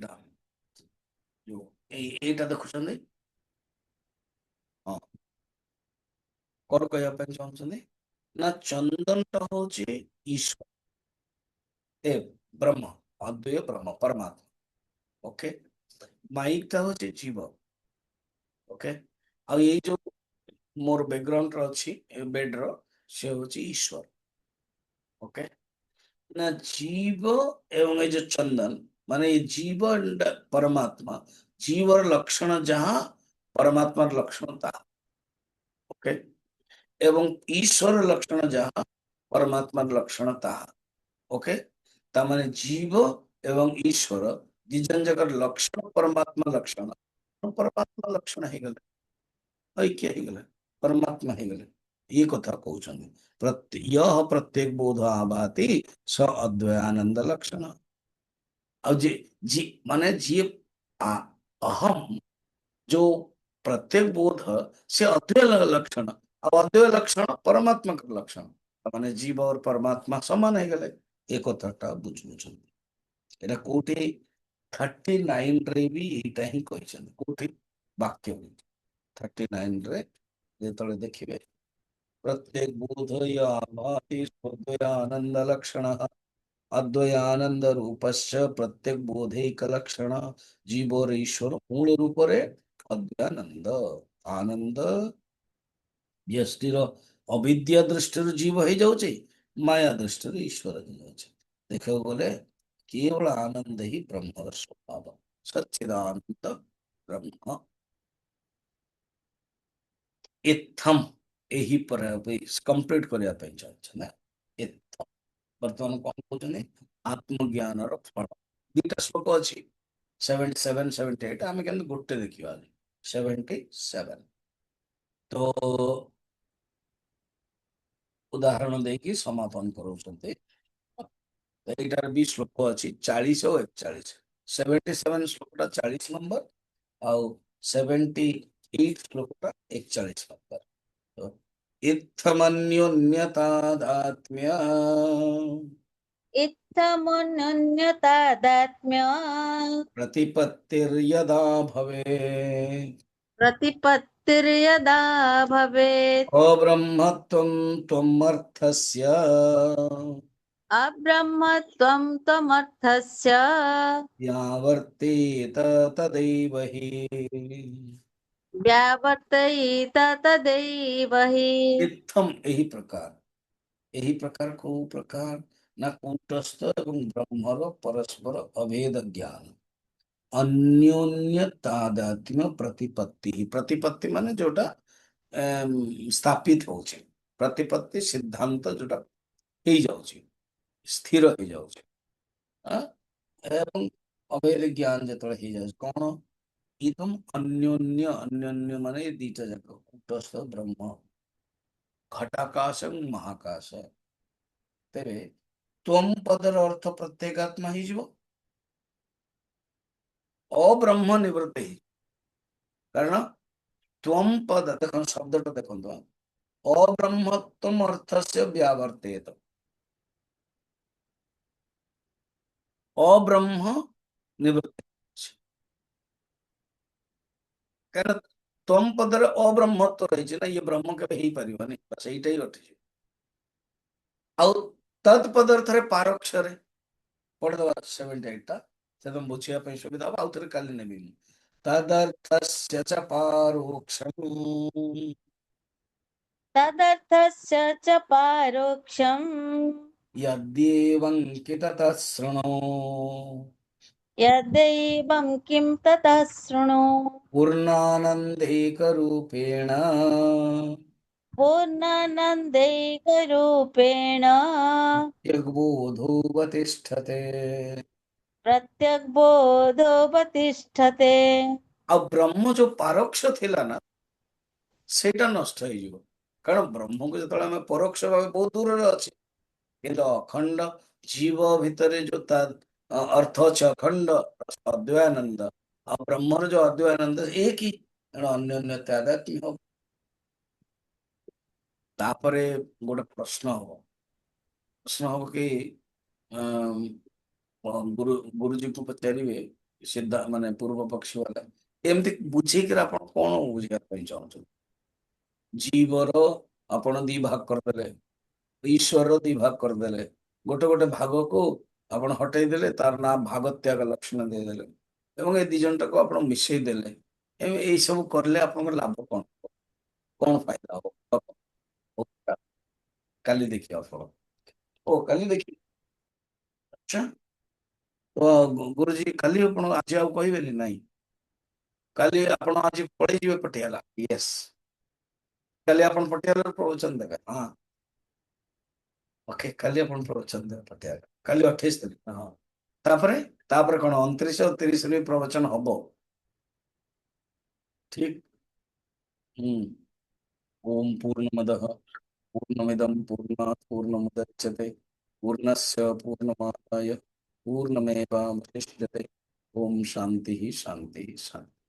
जो एटा देखुं हाँ कौन कहवाई चाहते ना चंदन टा हूँ ईश्वर ए ब्रह्म अद्वय ब्रह्म परमात्मा ओके माइक टा हूँ जीव ओके आ ये जो मोर बैकग्राउंड अच्छी बेड रो से हूँ ईश्वर ओके ना जीव एवं ये जो चंदन माने ये जीव एंड परमात्मा जीवर लक्षण जहाँ परमात्मा लक्षण ता ओके एवं ईश्वर लक्षण जहाँ परमात्मा लक्षण ता ओके तामाने जीव एवं ईश्वर दिजन जगर लक्षण परमात्मा लक्षण परमात्मा लक्षण हो गले ऐक्य हो गले परमात्मा हो गले ये कथा कहउछन यह प्रत्येक बोध आभाति स अद्वयानंद लक्षण अब जी जी माने जी अहम जो प्रत्येक बोध से अद्वय लक्षण अब अद्वय लक्षण परमात्मा का लक्षण माने जीव और परमात्मा समान हो गले एक कथा बुझुछन एटा कोठी 39 रे भी एटा ही कहछन कोठी वाक्य 39 रे जेतले देखिबे प्रत्येक बोधय भाति अद्वयानंद लक्षण अद्वयानंद रूपस्य प्रत्येक बोधैक लक्षण जीव और ईश्वर मूल रूप रे अद्वयानंद आनंद व्यस्तिर अविद्या दृष्टि जीव हो जाउचे माया दृष्टि ईश्वर हो जाउचे देखो बोले केवल आनंद ही ब्रह्म स्वभाव सच्चिदानंद ब्रह्म इत्थम यही पर कंप्लीट करने चाहते ना इत्थम बर्तमान कौन कहते आत्मज्ञान फल दुटा श्लोक अच्छी 77 78 आम के गोटे देखा 77 तो उदाहरण देकी समापन करोचंते एटार भी श्लोक अच्छी 40 और 41 77 श्लोक 40 नंबर आउ 78 श्लोक 41 नंबर तो इत्थमन्योन्यतादात्म्य इत्थमनन्यतादात्म्य प्रतिपत्तिर्यदा भवे प्रतिपत्तिर्यदा भवेत् अब्रह्मत्वं त्वमर्थस्य अब्रह्मत्वं त्वमर्थस्य यावर्तेत तदैव हि व्यावर्तयित तदैव हि। इत्थम यही प्रकार को प्रकार न कूटस्थ एवं ब्रह्मर परस्पर अभेद ज्ञान अन्योन्य तादात्म्य प्रतिपत्ति। प्रतिपत्ति माने जोटा स्थापित होचे, प्रतिपत्ति सिद्धांत जोटा हो जाउची, स्थिर हो जाउची। हाँ? एवं अभेद ज्ञान जतले हो जाउची कोन इदम अन्योन्य, अन्योन्य माने ये दीटा जाक कूटस्थ ब्रह्म घटाकाशं महाकाश। तेरे त्वम पदर अर्थ प्रत्येगात्मा ही जीव अब्रह्म निवृत्ति। कारण त्वम पद देखो शब्दटा देखो अब्रह्मत्वम अर्थस्य व्यावर्तेत। अब्रह्म निवृत्ति कारण त्वम पदर अब्रह्मत्व रही ना, ये ब्रह्म के ही परिवानी बस यही रटी आउ तत्पदार्थ रे पारक्षरे पढ़दवा 78 टा से तुम बुझिया पे सुविधा आउ थरे काली नेबी तदर्थस्य च पारोक्षम् तदर्थस्य च पारोक्षम् यद्येवं किततः शृणु यद्दैवं किं ततः शृणु। पूर्णानन्दैकरूपेण पूर्णानन्दैकरूपेण यग्बोधोपतिष्ठते। प्रत्यग्बोधोपतिष्ठते। अब ब्रह्म जो पारोक्ष थिला ना सेटा नष्ट हो जिवो। कारण ब्रह्म को जतले हमें परोक्ष भाव बहुत दूर रे अछि, किंतु अखंड जीव भितरे जो ता अर्थ छ अखंड अद्वैयानंद और ब्रह्मर जो अद्वैयानंद एक ही, तेणु अन्य अन्य त्यादात्म्य हो। तापरे गोटे प्रश्न हो कि अम, गुरुजी को पचारे सिद्धा माने पूर्व पक्षी वाला एमती बुझेक कौन बुझा चाहते जीवर आपण दी भाग करदे, ईश्वर दी भाग करदे, गोटे गोटे भाग को आपण हटई देले तार ना भाग त्याग लक्षण दे देले एवं ए दी जनटा को आपण मिसई देले। एई सब करले आपण लाभ कौन, कौन फायदा हो? काली देखिए आप ओ काली देखिए। अच्छा तो गुरुजी काली आपण आज आउ कहबेनी नहीं, काली आपण आज पळै जिवे पटियाला। यस काली आपण पटियाला प्रवचन देबे। हां ओके काली आपण प्रवचन देबे पटियाला काली 28 तारीख। हां तापरे तापरे कोन 29 और 30 रे प्रवचन हबो। ठीक। हम्म। ओम पूर्णमदः पूर्णमिदं पूर्णात् पूर्णमुदच्यते पूर्णस्य पूर्णमादाय पूर्णमेवावशिष्यते। ओम शांति शांति शांति।